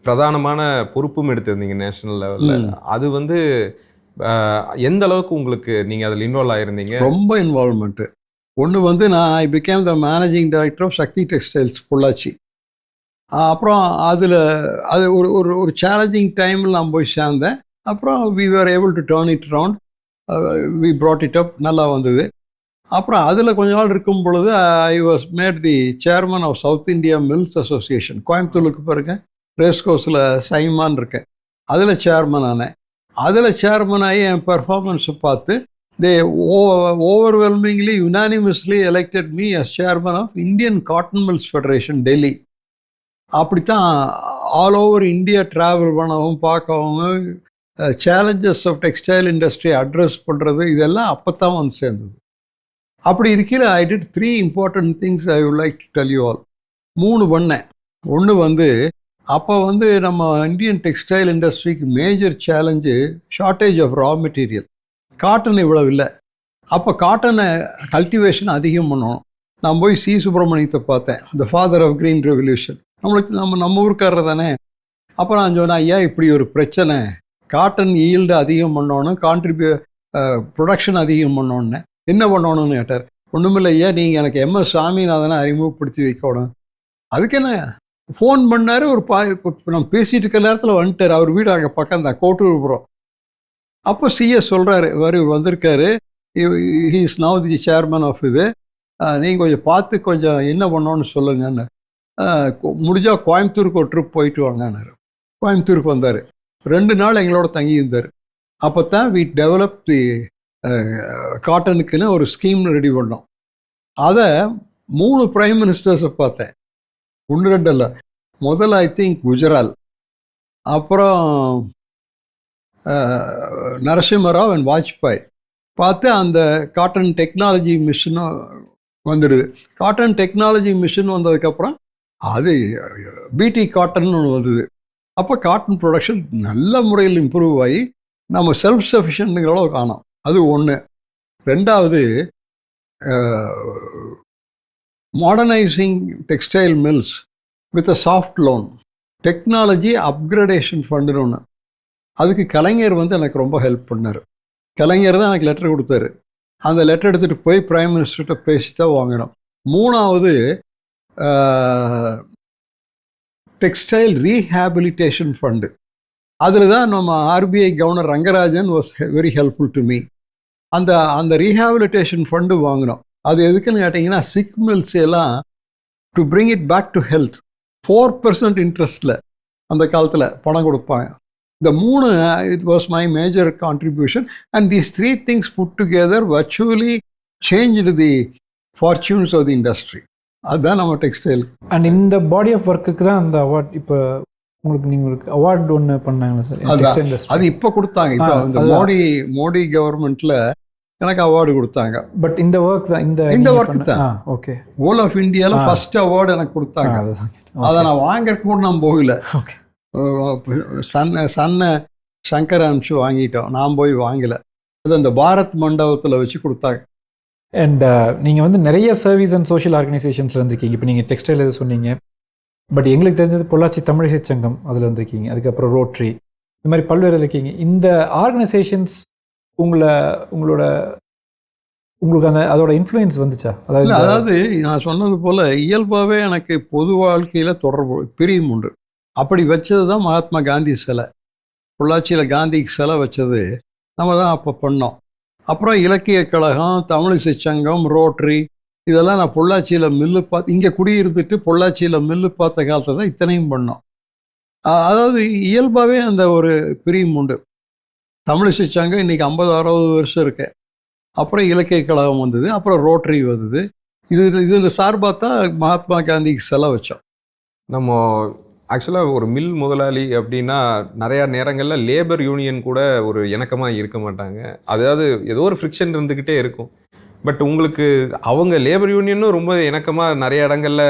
பிரதானமான பொறுப்பும் எடுத்திருந்தீங்க நேஷனல் லெவலில். அது வந்து எந்த அளவுக்கு உங்களுக்கு நீங்கள் அதில் இன்வால்வ் ஆகிருந்தீங்க? ரொம்ப இன்வால்வ்மெண்ட்டு. ஒன்று வந்து I became the managing director of Sakthi Textiles Pollachi. அப்புறம் அது ஒரு சேலஞ்சிங் டைமில் நான் போய் சேர்ந்தேன். அப்புறம் we are able to turn it around, we brought it up, நல்லா வந்தது. அப்புறம் அதில் கொஞ்ச நாள் இருக்கும் பொழுது I was made the chairman of South India Mills Association. கோயம்புத்தூருக்கு பாருங்க, ரேஸ்கோஸில் சைமான் இருக்கேன், அதில் சேர்மன் ஆனேன். அதில் சேர்மன் ஆகி என் பெர்ஃபார்மன்ஸை பார்த்து they overwhelmingly unanimously elected me as chairman of Indian Cotton Mills Federation, Delhi. அப்படித்தான் ஆல் ஓவர் இந்தியா ட்ராவல் பண்ணவும் பார்க்கவும் challenges of textile industry address பண்ணுறது இதெல்லாம் அப்போ தான் வந்து சேர்ந்தது. அப்படி இருக்கையில் I did 3 important things I would like to tell you all. 3 பண்ணேன். ஒன்று வந்து அப்போ வந்து நம்ம இந்தியன் டெக்ஸ்டைல் இண்டஸ்ட்ரிக்கு major challenge shortage of raw material. Cotton இவ்வளவு இல்லை. அப்போ காட்டனை கல்டிவேஷன் அதிகம் பண்ணணும். நான் போய் சி சுப்பிரமணியத்தை பார்த்தேன், the father of green revolution. நம்மளுக்கு நம்ம ஊருக்காரர் தானே. அப்போ நான் சொன்னேன், ஐயா இப்படி ஒரு பிரச்சனை, காட்டன் ஈல்டு அதிகம் பண்ணணும், ப்ரொடக்ஷன் அதிகம் பண்ணோன்னு என்ன பண்ணணும்னு கேட்டார். ஒன்றுமில்லை ஐயா, நீங்கள் எனக்கு MS சாமிநாதனை அறிமுகப்படுத்தி வைக்கணும். அதுக்கு என்ன ஃபோன் பண்ணார். நம்ம பேசிகிட்டு இருக்க நேரத்தில் வந்துட்டார். அவர் வீடு அங்கே பக்கம் தான், கோட்டூர்புரம். அப்போ CS சொல்கிறாரு, வந்திருக்காரு, he is now the chairman of இது, நீங்கள் கொஞ்சம் பார்த்து கொஞ்சம் என்ன பண்ணோன்னு சொல்லுங்கன்னு. முடிஞ்சால் கோயம்புத்தூருக்கு ஒரு ட்ரிப் போயிட்டு வாங்கன்னாரு. கோயம்புத்தூருக்கு வந்தார். 2 நாள் எங்களோட தங்கி இருந்தார். அப்போ தான் வி டெவலப் தி காட்டனுக்குன்னு ஒரு ஸ்கீம் ரெடி பண்ணோம். அதை 3 பிரைம் மினிஸ்டர்ஸை பார்த்தேன், 1-2 இல்லை. முதல்ல ஐ திங்க் குஜரால், அப்புறம் நரசிம்மராவ் அண்ட் வாஜ்பாய் பார்த்து அந்த காட்டன் டெக்னாலஜி மிஷினும் வந்துடுது. காட்டன் டெக்னாலஜி மிஷின் வந்ததுக்கப்புறம் அது பிடி காட்டன் ஒன்று வந்தது. அப்போ காட்டன் ப்ரொடக்ஷன் நல்ல முறையில் இம்ப்ரூவ் ஆகி நம்ம செல்ஃப் சஃபிஷியன்ட்டுங்கிற அளவு காணோம். அது ஒன்று. 2வது, modernising textile mills with a soft loan, technology upgradation ஃபண்டுன்னு ஒன்று. அதுக்கு கலைஞர் வந்து எனக்கு ரொம்ப ஹெல்ப் பண்ணார். கலைஞர் தான் எனக்கு லெட்டர் கொடுத்தாரு. அந்த லெட்டர் எடுத்துகிட்டு போய் பிரைம் மினிஸ்டர்கிட்ட பேசி தான் வாங்கினோம். 3வது, டெக்ஸ்டைல் ரீஹேபிலிட்டேஷன் ஃபண்டு. அதில் தான் நம்ம RBI governor Rangarajan was very helpful to me. அந்த ரீஹேபிலிட்டேஷன் ஃபண்டு வாங்கினோம். அது எதுக்குன்னு கேட்டிங்கன்னா, சிக் மில்ஸ் எல்லாம் to bring it back to health. 4% இன்ட்ரெஸ்டில் அந்த காலத்தில் பணம் கொடுப்பாங்க. இந்த 3, it was my major contribution, and these 3 things put together virtually changed the fortunes of the industry. அதுதான் நம்ம டெக்ஸ்டைல். அண்ட் இந்த பாடி ஆஃப் ஒர்க்குக்கு தான் அந்த அவார்ட் இப்போ உங்களுக்கு அவார்டு ஒன்று பண்ணாங்களா சார்? அது இப்போ கொடுத்தாங்க. இப்போ இந்த மோடி கவர்மெண்ட்டில் எனக்கு அவார்டு கொடுத்தாங்க. பட் இந்த ஒர்க் தான் இந்த ஒர்க் தான் ஓகே ஹோல் ஆஃப் இந்தியாவில் ஃபர்ஸ்ட் அவார்டு எனக்கு கொடுத்தாங்க. அதை நான் வாங்கறதுக்கு கூட நான் போகல. ஓகே. சன்னை சங்கர் அனுப்பிச்சு வாங்கிட்டோம், நான் போய் வாங்கலை. அது அந்த பாரத் மண்டபத்தில் வச்சு கொடுத்தாங்க. அண்ட் நீங்கள் வந்து நிறைய சர்வீஸ் அண்ட் சோஷியல் ஆர்கனைசேஷன்ஸில் இருந்திருக்கீங்க. இப்போ நீங்கள் டெக்ஸ்டைல் எது சொன்னீங்க, பட் எங்களுக்கு தெரிஞ்சது பொள்ளாச்சி தமிழிசை சங்கம் அதில் இருந்திருக்கீங்க, அதுக்கப்புறம் ரோட்ரி, இந்த மாதிரி பல்வேறு இருக்கீங்க. இந்த ஆர்கனைசேஷன்ஸ் உங்களுக்கு அதோட இன்ஃப்ளூயன்ஸ் வந்துச்சா? அதாவது நான் சொன்னது போல் இயல்பாகவே எனக்கு பொது வாழ்க்கையில் தொடர்பு பிரியம் உண்டு. அப்படி வச்சது தான் மகாத்மா காந்தி சிலை. பொள்ளாச்சியில் காந்திக்கு சிலை வச்சது நம்ம தான் அப்போ பண்ணோம். அப்புறம் இலக்கிய கழகம், தமிழிசை சங்கம், ரோட்டரி, இதெல்லாம் நான் பொள்ளாச்சியில் மில்லு பார்த்து, இங்கே குடியிருந்துட்டு பொள்ளாச்சியில் மில்லு பார்த்த காலத்தில் தான் இத்தனையும் பண்ணோம். அதாவது இயல்பாகவே அந்த ஒரு பிரியம் உண்டு. தமிழிசை சங்கம் இன்றைக்கி 50-60 வருஷம் இருக்கு. அப்புறம் இலக்கிய கழகம் வந்தது, அப்புறம் ரோட்டரி வந்தது. இதில் சார்பாக தான் மகாத்மா காந்திக்கு சிலை வச்சோம். நம்ம ஆக்சுவலாக ஒரு மில் முதலாளி அப்படின்னா நிறையா நேரங்களில் லேபர் யூனியன் கூட ஒரு இணக்கமாக இருக்க மாட்டாங்க. அதாவது ஏதோ ஒரு ஃப்ரிக்ஷன் இருந்துக்கிட்டே இருக்கும். பட் உங்களுக்கு அவங்க லேபர் யூனியனும் ரொம்ப இணக்கமாக நிறைய இடங்களில்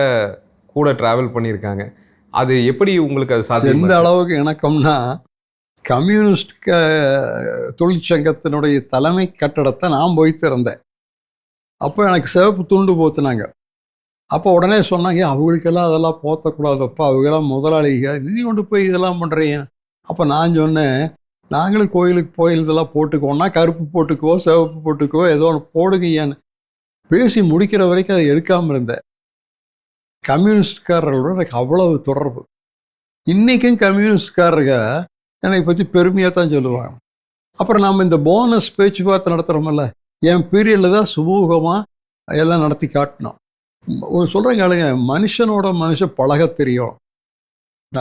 கூட ட்ராவல் பண்ணியிருக்காங்க. அது எப்படி உங்களுக்கு அது சாத்தியம்? எந்த அளவுக்கு இணக்கம்னா, கம்யூனிஸ்ட் தொழிற்சங்கத்தினுடைய தலைமை கட்டடத்தை நான் போய் திறந்தேன். அப்போ எனக்கு சிவப்பு துண்டு போத்துனாங்க. அப்போ உடனே சொன்னாங்க, அவங்களுக்கெல்லாம் அதெல்லாம் போற்றக்கூடாதப்பா, அவங்கெல்லாம் முதலாளிங்க, நீ கொண்டு போய் இதெல்லாம் பண்ணுறீங்க. அப்போ நான் சொன்னேன், நாங்களும் கோயிலுக்கு இதெல்லாம் போட்டுக்குவோம்னா கருப்பு போட்டுக்குவோ சிவப்பு போட்டுக்குவோ ஏதோ ஒன்று போடுங்கன்னு பேசி முடிக்கிற வரைக்கும் அதை எடுக்காமல் இருந்தேன். கம்யூனிஸ்ட்காரர்களோட எனக்கு அவ்வளவு தொடர்பு. இன்றைக்கும் கம்யூனிஸ்ட்காரங்க என்னை பற்றி பெருமையாக தான் சொல்லுவாங்க. அப்புறம் நாம் இந்த போனஸ் பேச்சுவார்த்தை நடத்துகிறோமல்ல, என் பீரியடில் தான் சுமூகமாக எல்லாம் நடத்தி காட்டினோம். ஒரு சொல்கிறேங்க ஆளுங்க, மனுஷன் பழக தெரியும்.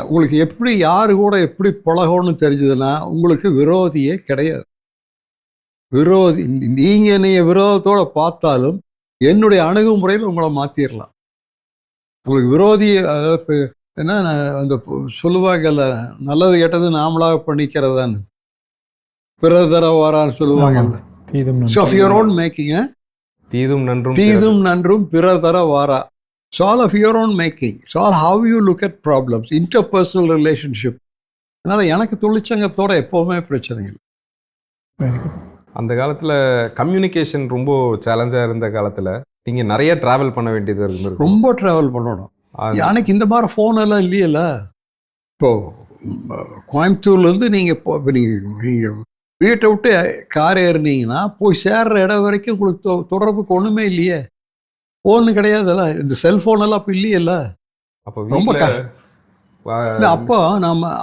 உங்களுக்கு எப்படி யாரு கூட எப்படி பழகணும்னு தெரிஞ்சதுன்னா உங்களுக்கு விரோதியே கிடையாது. விரோதி நீங்கள் என்னைய விரோதத்தோடு பார்த்தாலும் என்னுடைய அணுகுமுறையில் உங்களை மாற்றிடலாம். உங்களுக்கு விரோதி என்ன அந்த சொல்லுவாங்கல்ல, நல்லது கெட்டது நாமளாக பண்ணிக்கிறதான்னு, பிறர் தர வாரான்னு சொல்லுவாங்கல்ல. ஆஃப் யுவர் ஓன் மேக்கிங், தீதும் நன்றும் பிறர் தர வாரா. It's all of your own making. It's all how you look at problems, interpersonal relationship. அதனால் எனக்கு தொழிற்சங்கத்தோட எப்போவுமே பிரச்சனை இல்லை. அந்த காலத்தில் கம்யூனிகேஷன் ரொம்ப சேலஞ்சாக இருந்த காலத்தில் நீங்கள் நிறைய ட்ராவல் பண்ண வேண்டியது இருந்தது. ரொம்ப ட்ராவல் பண்ணணும். எனக்கு இந்த மாதிரி ஃபோன் எல்லாம் இல்லையல்ல. இப்போது கோயம்புத்தூர்லேருந்து நீங்கள் நீங்கள் வீட்டை விட்டு கார் ஏறினீங்கன்னா போய் சேர்ற இடம் வரைக்கும் உங்களுக்கு தொடர்புக்கு ஒன்றுமே இல்லையே. ஃபோனு கிடையாதுல்ல, இந்த செல்ஃபோனெல்லாம் அப்போ இல்லையல்ல. அப்போ ரொம்ப இல்லை.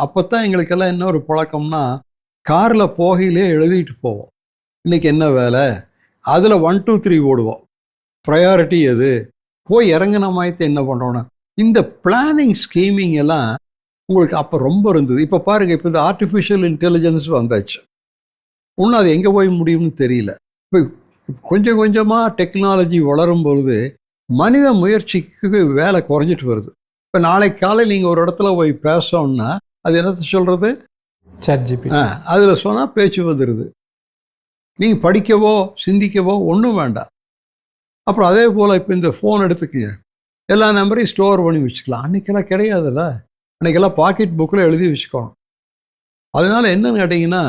அப்போ தான் எங்களுக்கெல்லாம் என்ன ஒரு பழக்கம்னா, காரில் போகையிலே எழுதிட்டு போவோம், இன்றைக்கி என்ன வேலை, அதில் 1 2 3 ஓடுவோம், ப்ரையாரிட்டி எது, போய் இறங்கின மாயத்தை என்ன பண்ணணும். இந்த பிளானிங் ஸ்கீமிங் எல்லாம் உங்களுக்கு அப்போ ரொம்ப இருந்தது. இப்போ பாருங்கள், இப்போ இந்த ஆர்டிஃபிஷியல் இன்டெலிஜென்ஸ் வந்தாச்சு. இன்னும் அது எங்கே போய் முடியும்னு தெரியல. இப்போ கொஞ்சம் கொஞ்சமாக டெக்னாலஜி வளரும் பொழுது மனித முயற்சிக்கு வேலை குறைஞ்சிட்டு வருது. இப்போ நாளைக்கு காலை நீங்கள் ஒரு இடத்துல போய் பேசணும்னா அது என்னத்தை சொல்கிறது, அதில் சொன்னால் பேச்சு வந்துடுது. நீங்கள் படிக்கவோ சிந்திக்கவோ ஒன்றும் வேண்டாம். அப்புறம் அதே போல் இப்போ இந்த ஃபோன் எடுத்துக்கங்க, எல்லா நம்பரையும் ஸ்டோர் பண்ணி வச்சுக்கலாம். அன்றைக்கெல்லாம் கிடையாதுல்ல, அன்றைக்கெல்லாம் பாக்கெட் புக்கில் எழுதி வச்சுக்கணும். அதனால் என்னன்னு கேட்டிங்கன்னா,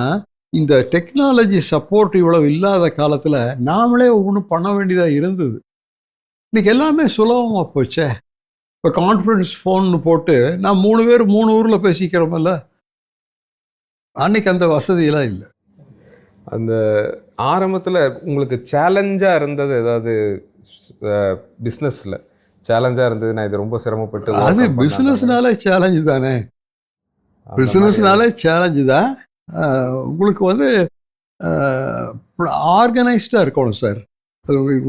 இந்த டெக்னாலஜி சப்போர்ட் இவ்வளவு இல்லாத காலத்தில் நாமளே ஒவ்வொன்றும் பண்ண வேண்டியதாக இருந்தது. இன்றைக்கி எல்லாமே சுலபமாக போச்சே. இப்போ கான்ஃபரன்ஸ் ஃபோன்னு போட்டு நான் 3 பேர் 3 ஊரில் பேசிக்கிறோமல்ல, அன்றைக்கி அந்த வசதியெல்லாம் இல்லை. அந்த ஆரம்பத்தில் உங்களுக்கு சேலஞ்சாக இருந்தது ஏதாவது பிஸ்னஸில் சேலஞ்சாக இருந்தது, நான் இது ரொம்ப சிரமப்பட்டு, அது பிஸ்னஸ்னாலே சேலஞ்சு தானே. பிஸ்னஸ்னாலே சேலஞ்சு தான். உங்களுக்கு வந்து ஆர்கனைஸ்டாக இருக்கணும் சார்.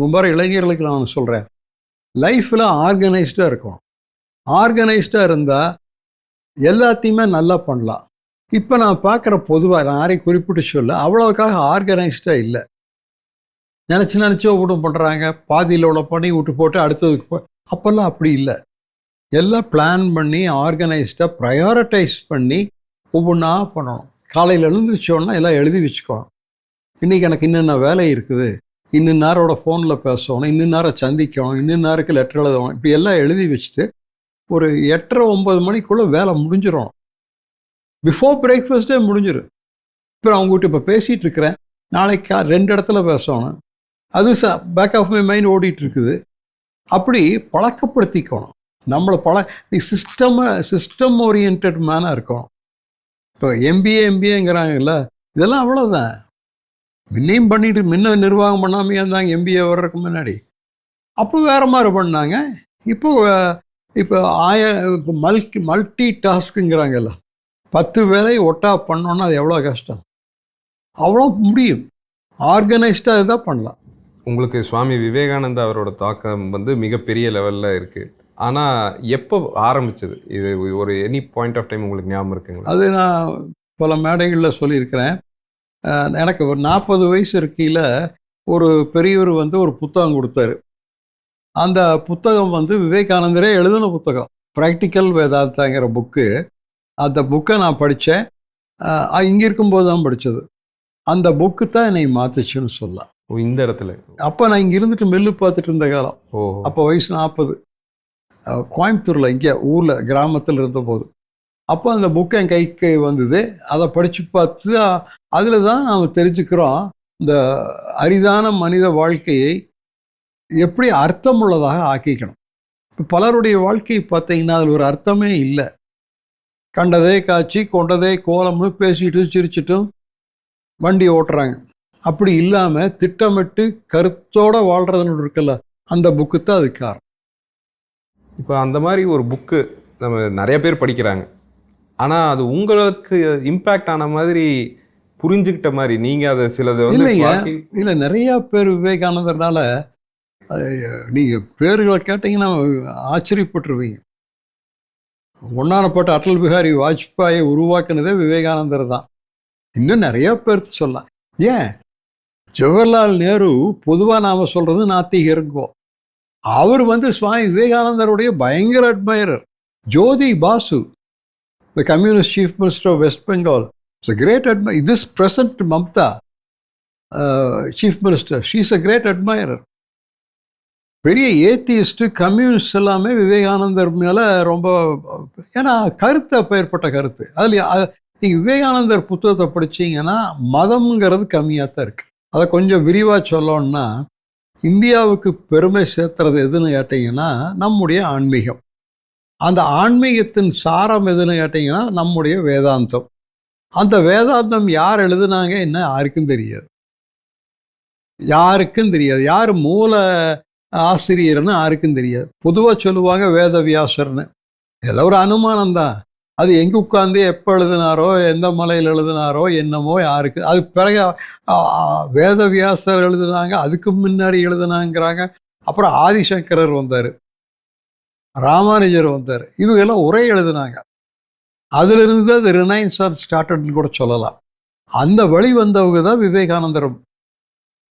ரொம்ப இளைஞர்களுக்கு நான் சொல்கிறேன், லைஃப்பில் ஆர்கனைஸ்டாக இருக்கணும். ஆர்கனைஸ்டாக இருந்தால் எல்லாத்தையுமே நல்லா பண்ணலாம். இப்போ நான் பார்க்குற பொதுவாக நான் யாரையும் குறிப்பிட்டு சொல்ல, அவ்வளோக்காக ஆர்கனைஸ்டாக இல்லை. நினச்சி ஒவ்வொன்றும் பண்ணுறாங்க, பாதியில் உள்ள பண்ணி விட்டு போட்டு அடுத்ததுக்கு அப்போல்லாம் அப்படி இல்லை. எல்லாம் பிளான் பண்ணி ஆர்கனைஸ்டாக ப்ரையாரிட்டைஸ் பண்ணி ஒவ்வொன்றா பண்ணணும். காலையில் எழுந்திரிச்சோன்னா எல்லாம் எழுதி வச்சுக்கணும். இன்றைக்கி எனக்கு இன்னென்ன வேலை இருக்குது, இன்னும் நேரோட ஃபோனில் பேசணும், இன்னும் நேரம் சந்திக்கணும், இன்னும் நேரத்துக்கு லெட்டர் எழுதணும், இப்படி எல்லாம் எழுதி வச்சுட்டு ஒரு 8:30 9 மணிக்குள்ளே வேலை முடிஞ்சிடும். பிஃபோர் பிரேக்ஃபாஸ்ட்டே முடிஞ்சிடும். இப்போ அவங்ககிட்ட இப்போ பேசிகிட்டு இருக்கிறேன், நாளைக்கு 2 இடத்துல பேசணும், அது பேக் ஆஃப் மை மைண்ட் ஓடிட்டு இருக்குது. அப்படி பழக்கப்படுத்திக்கணும் நம்மளை. நீ சிஸ்டம் ஓரியன்ட் மேனாக இருக்கணும். இப்போ எம்பிஏங்கிறாங்கல்ல, இதெல்லாம் அவ்வளோதான். முன்னையும் பண்ணிட்டு முன்ன நிர்வாகம் பண்ணாமையே இருந்தாங்க எம்பிஏ வர்றதுக்கு முன்னாடி. அப்போ வேறு மாதிரி பண்ணாங்க. இப்போ மல்டி டாஸ்க்குங்கிறாங்கல்ல, 10 வேலை ஒட்டா பண்ணோன்னா அது எவ்வளோ கஷ்டம். அவ்வளோ முடியும். ஆர்கனைஸ்டாக தான் பண்ணலாம். உங்களுக்கு சுவாமி விவேகானந்தா அவரோட தாக்கம் வந்து மிகப்பெரிய லெவலில் இருக்குது. ஆனால் எப்போ ஆரம்பிச்சது இது? ஒரு எனி பாயிண்ட் ஆஃப் டைம் உங்களுக்கு ஞாபகம் இருக்குங்களா? அது நான் பல மேடைகளில் சொல்லியிருக்கிறேன். எனக்கு ஒரு 40 வயசு இருக்கையில் ஒரு பெரியவர் வந்து ஒரு புத்தகம் கொடுத்தாரு. அந்த புத்தகம் வந்து விவேகானந்தரே எழுதின புத்தகம், ப்ராக்டிக்கல் வேதாந்தாங்கிற புக்கு. அந்த புக்கை நான் படித்தேன். இங்கே இருக்கும்போது தான் படித்தது. அந்த புக்கு தான் என்னை மாற்றுச்சுன்னு சொல்லலாம். இந்த இடத்துல அப்போ நான் இங்கே இருந்துட்டு மில்லு பார்த்துட்டு இருந்த காலம். அப்போ வயசு 40. கோயம்புத்தூரில் இங்கே ஊரில் கிராமத்தில் இருந்தபோது. அப்போ அந்த புக்கு என் கைக்கு வந்தது. அதை படித்து பார்த்து அதில் தான் நாம் தெரிஞ்சுக்கிறோம் இந்த அரிதான மனித வாழ்க்கையை எப்படி அர்த்தமுள்ளதாக ஆக்கிக்கணும். இப்போ பலருடைய வாழ்க்கையை பார்த்தீங்கன்னா அதில் ஒரு அர்த்தமே இல்லை. கண்டதே காட்சி கொண்டதே கோலம்னு பேசிட்டு சிரிச்சிட்டும் வண்டி ஓட்டுறாங்க. அப்படி இல்லாமல் திட்டமிட்டு கருத்தோடு வாழ்கிறதுன்னு இருக்குல்ல, அந்த புக்கு தான் அதுக்கு காரணம். இப்போ அந்த மாதிரி ஒரு புக்கு நம்ம நிறைய பேர் படிக்கிறாங்க. ஆனால் அது உங்களுக்கு இம்பேக்ட் ஆன மாதிரி புரிஞ்சுக்கிட்ட மாதிரி நீங்கள் அதை சிலது வந்து இல்லை, நிறையா பேர் விவேகானந்தர்னால நீங்கள் பேர்களை கேட்டிங்கன்னா ஆச்சரியப்பட்டுருவீங்க. ஒன்னானப்பட்ட அடல் பிஹாரி வாஜ்பாயை உருவாக்குனதே விவேகானந்தர் தான். இன்னும் நிறைய பேருக்கு சொல்லலாம். ஏன் ஜவஹர்லால் நேரு பொதுவாக நாம் சொல்கிறது நாத்திகருங்கோ. அவர் வந்து சுவாமி விவேகானந்தருடைய பயங்கர admirer. Jyoti Basu, the communist chief minister of West Bengal, is a great admirer. This present Mamta, chief minister, she is a great admirer. பெரிய ஏத்தியிஸ்ட்டு கம்யூனிஸ்ட் எல்லாமே விவேகானந்தர் மேலே ரொம்ப, ஏன்னா கருத்து அப்பேற்பட்ட கருத்து. அதில் நீங்கள் விவேகானந்தர் புத்தகத்தை படித்தீங்கன்னா மதம்ங்கிறது கம்மியாக தான் இருக்குது. அதை கொஞ்சம் விரிவாக சொல்லணும்னா, இந்தியாவுக்கு பெருமை சேர்த்துறது எதுன்னு கேட்டிங்கன்னா நம்முடைய ஆன்மீகம். அந்த ஆன்மீகத்தின் சாரம் எதுன்னு கேட்டிங்கன்னா நம்முடைய வேதாந்தம். அந்த வேதாந்தம் யார் எழுதுனாங்க என்ன யாருக்கும் தெரியாது. யார் மூல ஆசிரியர்னு யாருக்கும் தெரியாது. பொதுவாக சொல்லுவாங்க வேதவியாசர்னு. இதெல்லாம் ஒரு அனுமானம் தான். அது எங்கே உட்காந்து எப்போ எழுதினாரோ எந்த மலையில் எழுதினாரோ என்னமோ யாருக்கு. அது பிறகு வேதவியாசர் எழுதுனாங்க, அதுக்கு முன்னாடி எழுதுனாங்கிறாங்க. அப்புறம் ஆதிசங்கரர் வந்தார், ராமானுஜர் வந்தார், இவங்கெல்லாம் உரை எழுதுனாங்க. அதிலிருந்து அது ரினைன்சான்ஸ் ஸ்டார்டட்னு கூட சொல்லலாம். அந்த வழி வந்தவங்க தான் விவேகானந்தரும்.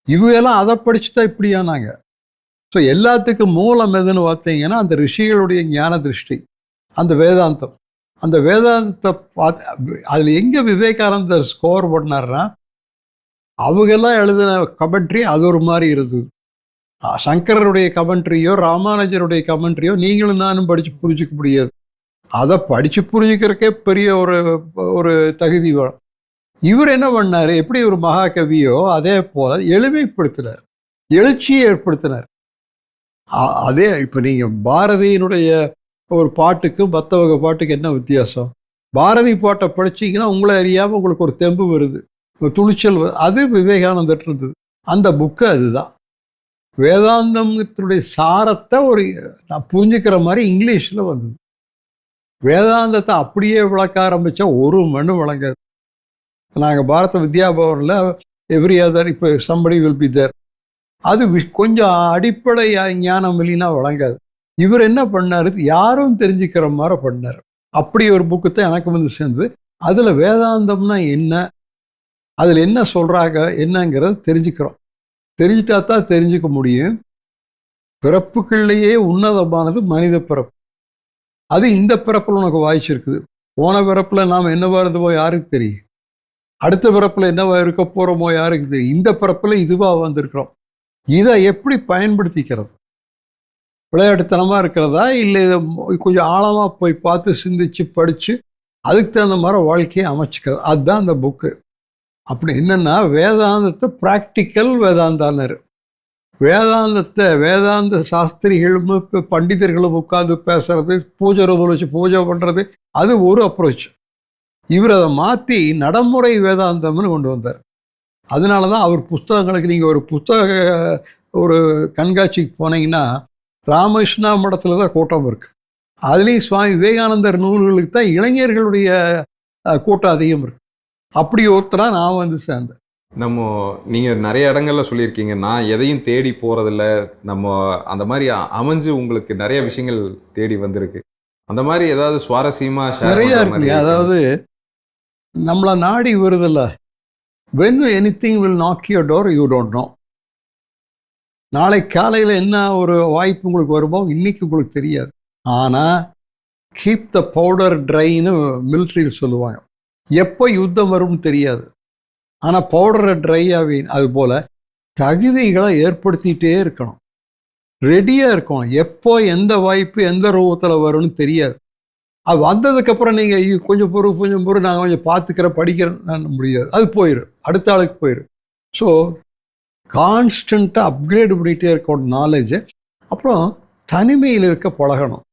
இவங்கெல்லாம் அதை படித்து தான் இப்படியானாங்க. ஸோ எல்லாத்துக்கும் மூலம் எதுன்னு பார்த்தீங்கன்னா அந்த ரிஷிகளுடைய ஞான திருஷ்டி, அந்த வேதாந்தம். அந்த வேதாந்தத்தை பார்த்து அதில் எங்கே விவேகானந்தர் ஸ்கோர் பண்ணார்னா, அவங்கெல்லாம் எழுதின கமெண்ட்ரி அது ஒரு மாதிரி இருந்தது. சங்கரருடைய கமெண்ட்ரியோ ராமானுஜருடைய கமெண்ட்ரியோ நீங்களும் நானும் படித்து புரிஞ்சிக்க முடியாது. அதை படித்து புரிஞ்சுக்கிறக்கே பெரிய ஒரு தகுதி வேணும். இவர் என்ன பண்ணார், எப்படி ஒரு மகாகவியோ அதே போல் எளிமைப்படுத்தினார், எழுச்சியை ஏற்படுத்தினார். அதே இப்போ நீங்கள் பாரதியினுடைய ஒரு பாட்டுக்கும் மற்ற வகை பாட்டுக்கு என்ன வித்தியாசம்? பாரதி பாட்டை படிச்சிங்கன்னா உங்களை அறியாமல் உங்களுக்கு ஒரு தெம்பு வருது, ஒரு துணிச்சல் வருது. அது விவேகானந்தர் இருந்தது. அந்த புக்கு அதுதான். வேதாந்தத்தினுடைய சாரத்தை நான் புரிஞ்சுக்கிற மாதிரி இங்கிலீஷில் வந்தது. வேதாந்தத்தை அப்படியே விளக்க ஆரம்பித்தா ஒரு மணி விளங்காது. நாங்கள் பாரத வித்யாபவனில் எவ்ரி அதர் இப்போ சம்படி வில் பி தேர், அது கொஞ்சம் அடிப்படை ஞானம் இல்லைன்னா வழங்காது. இவர் என்ன பண்ணார், யாரும் தெரிஞ்சுக்கிற மாதிரி பண்ணார். அப்படி ஒரு புக்கு தான் எனக்கு வந்து சேர்ந்து. அதில் வேதாந்தம்னா என்ன, அதில் என்ன சொல்கிறாங்க என்னங்கிறத தெரிஞ்சுக்கிறோம். தெரிஞ்சிட்டா தான் தெரிஞ்சுக்க முடியும். பிறப்புகள்லேயே உன்னதமானது மனித பிறப்பு. அது இந்த பிறப்பில் உனக்கு வாய்ச்சிருக்குது. போன பிறப்பில் நாம் என்னவா இருந்தோமோ யாருக்கு தெரியும், அடுத்த பிறப்பில் என்னவா இருக்க போகிறோமோ யாருக்கு தெரியும். இந்த பிறப்பில் இதுவாக வந்திருக்கிறோம். இதை எப்படி பயன்படுத்திக்கிறது? விளையாட்டுத்தனமாக இருக்கிறதா, இல்லை இதை கொஞ்சம் ஆழமாக போய் பார்த்து சிந்திச்சு படித்து அதுக்கு தகுந்த மாதிரி வாழ்க்கையை அமைச்சிக்கிறது. அதுதான் அந்த புக்கு. அப்படி என்னென்னா வேதாந்தத்தை ப்ராக்டிக்கல் வேதாந்தானர். வேதாந்த சாஸ்திரிகளும் இப்போ பண்டிதர்களும் உட்காந்து பேசுறது, பூஜை ரூபம் வச்சு பூஜை பண்ணுறது, அது ஒரு அப்ரோச். இவர் அதை மாற்றி நடைமுறை வேதாந்தம்னு கொண்டு வந்தார். அதனால தான் அவர் புஸ்தகங்களுக்கு நீங்கள் ஒரு கண்காட்சிக்கு போனீங்கன்னா ராமகிருஷ்ணா மடத்தில் தான் கூட்டம் இருக்குது. அதுலேயும் சுவாமி விவேகானந்தர் நூல்களுக்கு தான் இளைஞர்களுடைய கூட்டம் அதிகம் இருக்குது. அப்படி ஒருத்தராக நான் வந்து சேர்ந்தேன். நீங்கள் நிறைய இடங்கள்ல சொல்லியிருக்கீங்க, நான் எதையும் தேடி போகிறதில்ல, அந்த மாதிரி அமைஞ்சு உங்களுக்கு நிறைய விஷயங்கள் தேடி வந்திருக்கு. அந்த மாதிரி ஏதாவது சுவாரஸ்யமாக ஷேர் நிறைய பண்ணுற இருக்குங்க. மாதிரி அதாவது நம்மளை நாடி வருதில்ல, when anything will knock your door you don't know. நாளை காலையில் என்ன ஒரு வாய்ப்பு உங்களுக்கு வருமோ இன்னைக்கு உங்களுக்கு தெரியாது. ஆனால் கீப் த பவுடர் ட்ரைன்னு மிலிட்ரியில் சொல்லுவாங்க. எப்போ யுத்தம் வரும்னு தெரியாது, ஆனால் பவுடரை ட்ரை ஆகின் அது போல் தகுதிகளை ஏற்படுத்திகிட்டே இருக்கணும், ரெடியாக இருக்கணும். எப்போ எந்த வாய்ப்பு எந்த ரூபத்தில் வரும்னு தெரியாது. அது வந்ததுக்கப்புறம் நீங்கள் கொஞ்சம் பொறு நாங்கள் கொஞ்சம் பார்த்துக்கிறேன் படிக்கிறேன்னு முடியாது, அது போயிடும், அடுத்த ஆளுக்கு போயிடும். ஸோ கான்ஸ்டண்ட்டாக அப்கிரேட் பண்ணிகிட்டே இருக்கணும் நாலேஜை. அப்புறம் தனிமையில் இருக்க பழகணும்,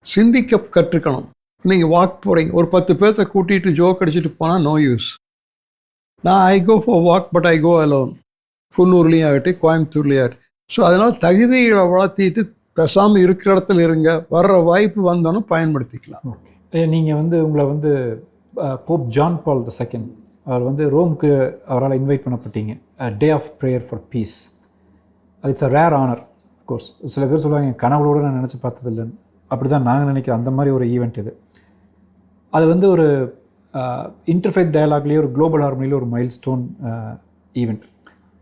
சிந்திக்க கற்றுக்கணும். நீங்கள் வாக் போகிறீங்க, ஒரு 10 பேர்த்த கூட்டிகிட்டு ஜோக் அடிச்சுட்டு போனால் நோ யூஸ். நான் I go for walk but I go alone. குன்னூர்லேயும் ஆகட்டும் கோயம்புத்தூர்லேயும் ஆகட்டும். ஸோ அதனால் தகுதிகளை வளர்த்திட்டு பேசாமல் இருக்கிற இடத்துல இருங்க, வர்ற வாய்ப்பு வந்தோன்னு பயன்படுத்திக்கலாம். ஓகே, நீங்கள் வந்து உங்களை வந்து போப் ஜான் பால் II அவர் வந்து ரோமுக்கு அவரால் இன்வைட் பண்ணப்பட்டீங்க, day of prayer for peace. அது it's a rare honour. Of course சில பேர் சொல்லுவாங்க கனவுளோடு நான் நினச்சி பார்த்ததில்லைன்னு. அப்படி தான் நாங்கள் நினைக்கிறோம். அந்த மாதிரி ஒரு ஈவெண்ட் இது. அது வந்து ஒரு இன்டர்ஃபேத் டயலாக்லேயே ஒரு குளோபல் ஹார்மனியில் ஒரு மைல் ஸ்டோன் ஈவெண்ட்.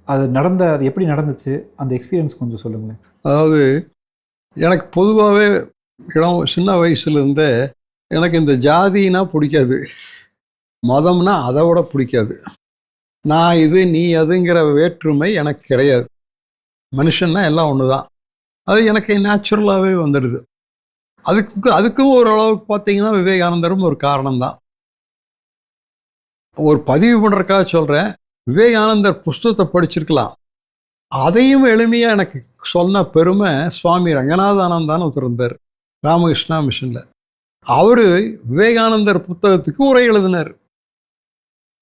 அது எப்படி நடந்துச்சு, அந்த எக்ஸ்பீரியன்ஸ் கொஞ்சம் சொல்லுங்களேன். அதாவது எனக்கு பொதுவாகவே சின்ன வயசுலேருந்தே எனக்கு இந்த ஜாதினா பிடிக்காது, மதம்னா அதை விட பிடிக்காது. நான் இது நீ அதுங்கிற வேற்றுமை எனக்கு கிடையாது. மனுஷன்னா எல்லாம் ஒன்று தான். அது எனக்கு நேச்சுரலாகவே வந்துடுது. அதுக்கும் ஓரளவுக்கு பார்த்தீங்கன்னா விவேகானந்தரும் ஒரு காரணம்தான். ஒரு பதிவு பண்ணுறதுக்காக சொல்கிறேன், விவேகானந்தர் புஸ்தகத்தை படிச்சிருக்கலாம், அதையும் எளிமையாக எனக்கு சொன்ன பெருமை சுவாமி ரங்கநாதானந்தான்னு ஒருத்தர் இருந்தார் ராமகிருஷ்ணா மிஷனில். அவர் விவேகானந்தர் புத்தகத்துக்கு உரை எழுதினார்.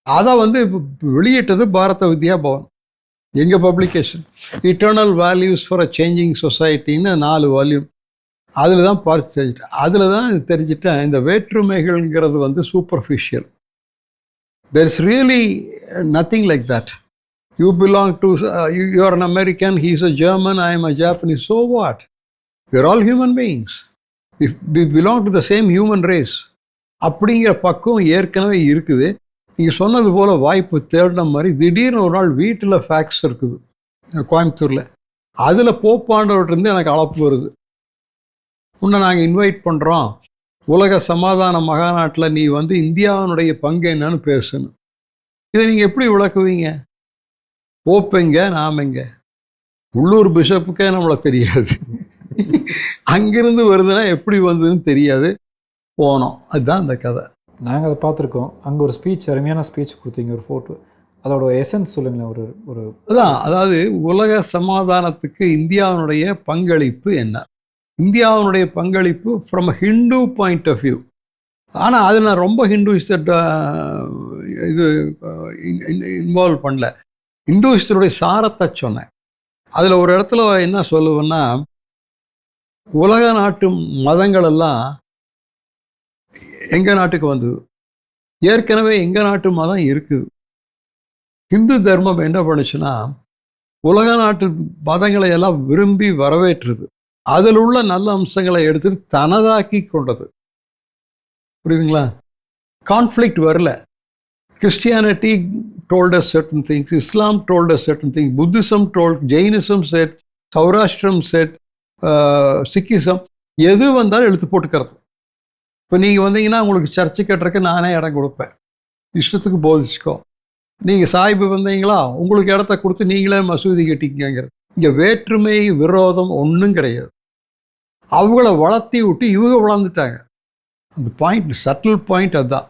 அதை வந்து வெளியிட்டது பாரத வித்யா பவன், எங்கள் publication. Eternal values for a changing சொசைட்டின்னு 4 வால்யூம். அதில் தான் பார்த்து தெரிஞ்சிட்டேன். அதில் தான் தெரிஞ்சிட்டேன் இந்த வேற்றுமைகள்ங்கிறது வந்து superficial. there is really nothing like that. You belong to, you are an American, he is a German, I am a Japanese, so what? We are all human beings. We belong to the same human race. அப்படிங்கிற பக்கம் ஏற்கனவே இருக்குது. நீங்கள் சொன்னது போல் வாய்ப்பு தேடின மாதிரி திடீர்னு ஒரு நாள் வீட்டில் ஃபேக்ஸ் இருக்குது கோயம்புத்தூரில். அதில் போப்பாண்டவர்கிட்டருந்து எனக்கு அழைப்பு வருது, உன்னை நாங்கள் இன்வைட் பண்ணுறோம், உலக சமாதான மகாநாட்டில் நீ வந்து இந்தியாவினுடைய பங்கு என்னன்னு பேசணும். இதை நீங்கள் எப்படி விளக்குவீங்க? போப்பெங்க நாம் எங்க? உள்ளூர் பிஷப்புக்கே நம்மளை தெரியாது, அங்கிருந்து வருதுன்னா எப்படி வந்ததுன்னு தெரியாது. போனோம், அதுதான் அந்த கதை. நாங்கள் அதை பார்த்துருக்கோம். அங்கே ஒரு ஸ்பீச், அருமையான ஸ்பீச் கொடுத்தீங்க, ஒரு ஃபோட்டோ. அதோட எசன்ஸ் சொல்லுங்களேன். ஒரு அதான், அதாவது உலக சமாதானத்துக்கு இந்தியாவினுடைய பங்களிப்பு என்ன, இந்தியாவினுடைய பங்களிப்பு from a Hindu point of view. ஆனால் அதில் நான் ரொம்ப ஹிந்துயிஸ்ட் இது இன்வால்வ் பண்ணல, இந்துயிஸ்டருடைய சாரத்தை சொன்னேன். அதில் ஒரு இடத்துல என்ன சொல்லுவேன்னா, உலக நாட்டு மதங்கள் எல்லாம் எங்கள் நாட்டுக்கு வந்தது, ஏற்கனவே எங்கள் நாட்டு மதம் இருக்குது. இந்து தர்மம் என்ன பண்ணுச்சுன்னா உலக நாட்டு மதங்களை எல்லாம் விரும்பி வரவேற்றுது, அதில் உள்ள நல்ல அம்சங்களை எடுத்துட்டு தனதாக்கி கொண்டது. புரியுதுங்களா? கான்ஃப்ளிக்ட் வரல. Christianity told us certain things, Islam told us certain things, Buddhism told, Jainism said, Saurashtriam said, Sikhism, எது வந்தாலும் எழுத்து போட்டுக்கிறது. இப்போ நீங்கள் வந்தீங்கன்னா உங்களுக்கு சர்ச்சை கட்டுறதுக்கு நானே இடம் கொடுப்பேன், இஷ்டத்துக்கு போதிச்சுக்கோ. நீங்கள் சாய்பு வந்தீங்களா, உங்களுக்கு இடத்த கொடுத்து நீங்களே மசூதி கட்டிக்கங்கிறது. இங்கே வேற்றுமை விரோதம் ஒன்றும் கிடையாது. அவங்கள வளர்த்தி விட்டு இவங்க வளர்ந்துட்டாங்க. அந்த பாயிண்ட், சட்டில் பாயிண்ட் அதுதான்.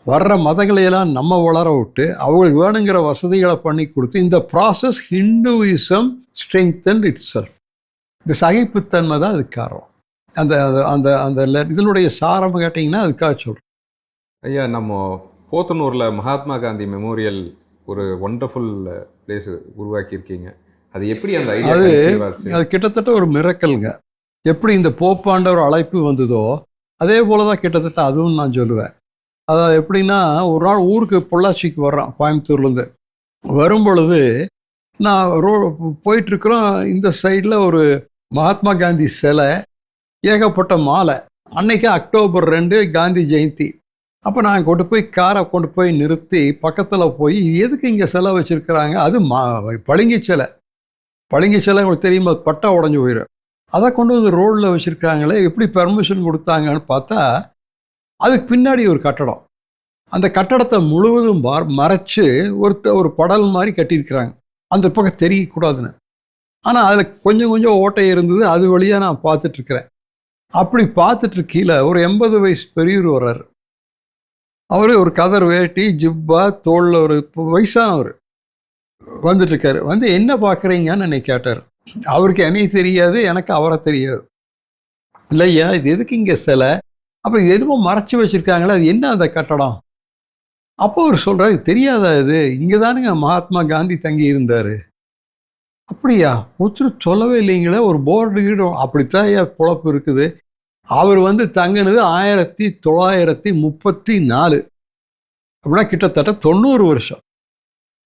வர்ற மதங்களையெல்லாம் நம்ம வளர விட்டு அவங்களுக்கு வேணுங்கிற வசதிகளை பண்ணி கொடுத்து இந்த process Hinduism strengthened it self. இந்த சகிப்புத்தன்மை தான் அதுக்கு காரணம். அந்த அந்த அந்த இதனுடைய சாரம் கேட்டிங்கன்னா அதுக்காக சொல்கிறேன். ஐயா, நம்ம போத்தனூரில் மகாத்மா காந்தி மெமோரியல் ஒரு ஒண்டர்ஃபுல் பிளேஸ் உருவாக்கியிருக்கீங்க. அது எப்படி அந்த ஐடியா? அது கிட்டத்தட்ட ஒரு மிரக்கலுங்க. எப்படி இந்த போப்பாண்டவர் அழைப்பு வந்ததோ அதே போல தான் கிட்டத்தட்ட அதுவும் நான் சொல்லுவேன். அதாவது எப்படின்னா, ஒரு நாள் ஊருக்கு பொள்ளாச்சிக்கு வர்றோம் கோயம்புத்தூர்லேருந்து. வரும் பொழுது நான் போயிட்டுருக்குறோம். இந்த சைடில் ஒரு மகாத்மா காந்தி சிலை, ஏகப்பட்ட மாலை. அன்னைக்கு அக்டோபர் 2 காந்தி ஜெயந்தி. அப்போ நான் காரை கொண்டு போய் நிறுத்தி பக்கத்தில் போய் எதுக்கு இங்கே சிலை வச்சுருக்கிறாங்க, அது பளிங்கு சிலை. பளிங்கு சிலை உங்களுக்கு தெரியுமா, பட்டா உடஞ்சி போயிடும். அதை கொண்டு வந்து ரோடில் வச்சுருக்காங்களே, எப்படி பெர்மிஷன் கொடுத்தாங்கன்னு பார்த்தா, அதுக்கு பின்னாடி ஒரு கட்டடம். அந்த கட்டடத்தை முழுவதும் மறைச்சு ஒரு படல் மாதிரி கட்டியிருக்கிறாங்க, அந்த பக்கம் தெரியக்கூடாதுன்னு. ஆனால் அதில் கொஞ்சம் கொஞ்சம் ஓட்டை இருந்தது, அது வழியாக நான் பார்த்துட்ருக்கிறேன். அப்படி பார்த்துட்டு ஒரு 80 வயசு பெரியவர் வர்றாரு. அவர் ஒரு கதர் வேட்டி, ஜிப்பா, தோளில் ஒரு வயசானவர் வந்துட்டுருக்காரு. வந்து என்ன பார்க்குறீங்கன்னு என்னை கேட்டார். அவருக்கு என்னை தெரியாது, எனக்கு அவரை தெரியாது. இல்லையா, இது எதுக்கு இங்கே சிலை, அப்புறம் இது எதுவும் மறைச்சி வச்சுருக்காங்களே, அது என்ன அந்த கட்டடம்? அப்போ அவர் சொல்கிறார், இது தெரியாதா, இது இங்கே தானுங்க மகாத்மா காந்தி தங்கி இருந்தார். அப்படியா, ஒருத்தர் சொல்லவே இல்லைங்களே, ஒரு போர்டு கீடு அப்படித்தான் ஏன் பொழப்பு இருக்குது. அவர் வந்து தங்கினது 1934, அப்படின்னா கிட்டத்தட்ட 90 வருஷம்.